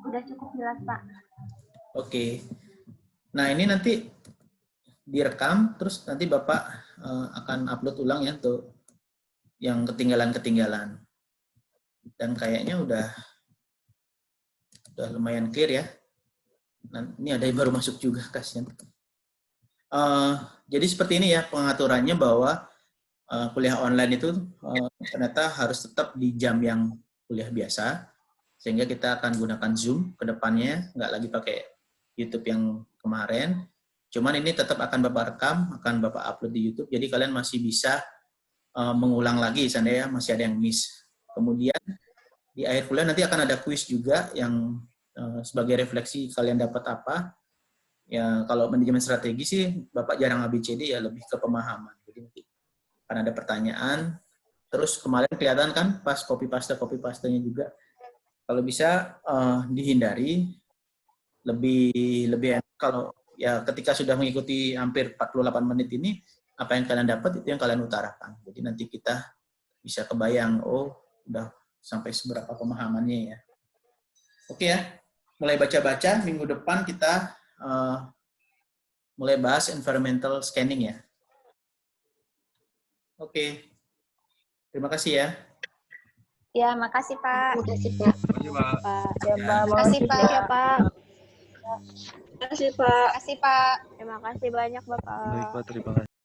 Udah cukup jelas, Pak. Oke. Nah, ini nanti direkam, terus nanti Bapak akan upload ulang ya untuk yang ketinggalan-ketinggalan. Dan kayaknya udah lumayan clear ya. Nah, ini ada yang baru masuk juga, kasihan. Jadi seperti ini ya pengaturannya, bahwa kuliah online itu ternyata harus tetap di jam yang kuliah biasa, sehingga kita akan gunakan Zoom ke depannya, nggak lagi pakai YouTube yang kemarin. Cuman ini tetap akan Bapak rekam, akan Bapak upload di YouTube, jadi kalian masih bisa mengulang lagi seandainya masih ada yang miss. Kemudian di akhir kuliah nanti akan ada kuis juga yang sebagai refleksi kalian dapat apa. Ya, kalau manajemen strategi sih Bapak jarang ABCD ya, lebih ke pemahaman. Jadi nanti akan ada pertanyaan. Terus kemarin kelihatan kan pas copy pastenya juga. Kalau bisa dihindari, lebih enak kalau ya ketika sudah mengikuti hampir 48 menit ini, apa yang kalian dapat itu yang kalian utarakan. Jadi nanti kita bisa kebayang, oh udah sampai seberapa pemahamannya ya. Oke ya, mulai baca-baca, minggu depan kita mulai bahas environmental scanning ya. Oke, terima kasih ya. Ya, makasih Pak. Makasih, Pak. Makasih Pak. Ya, Pak. Makasih Pak. Terima kasih banyak, Bapak. Baik Pak, terima kasih.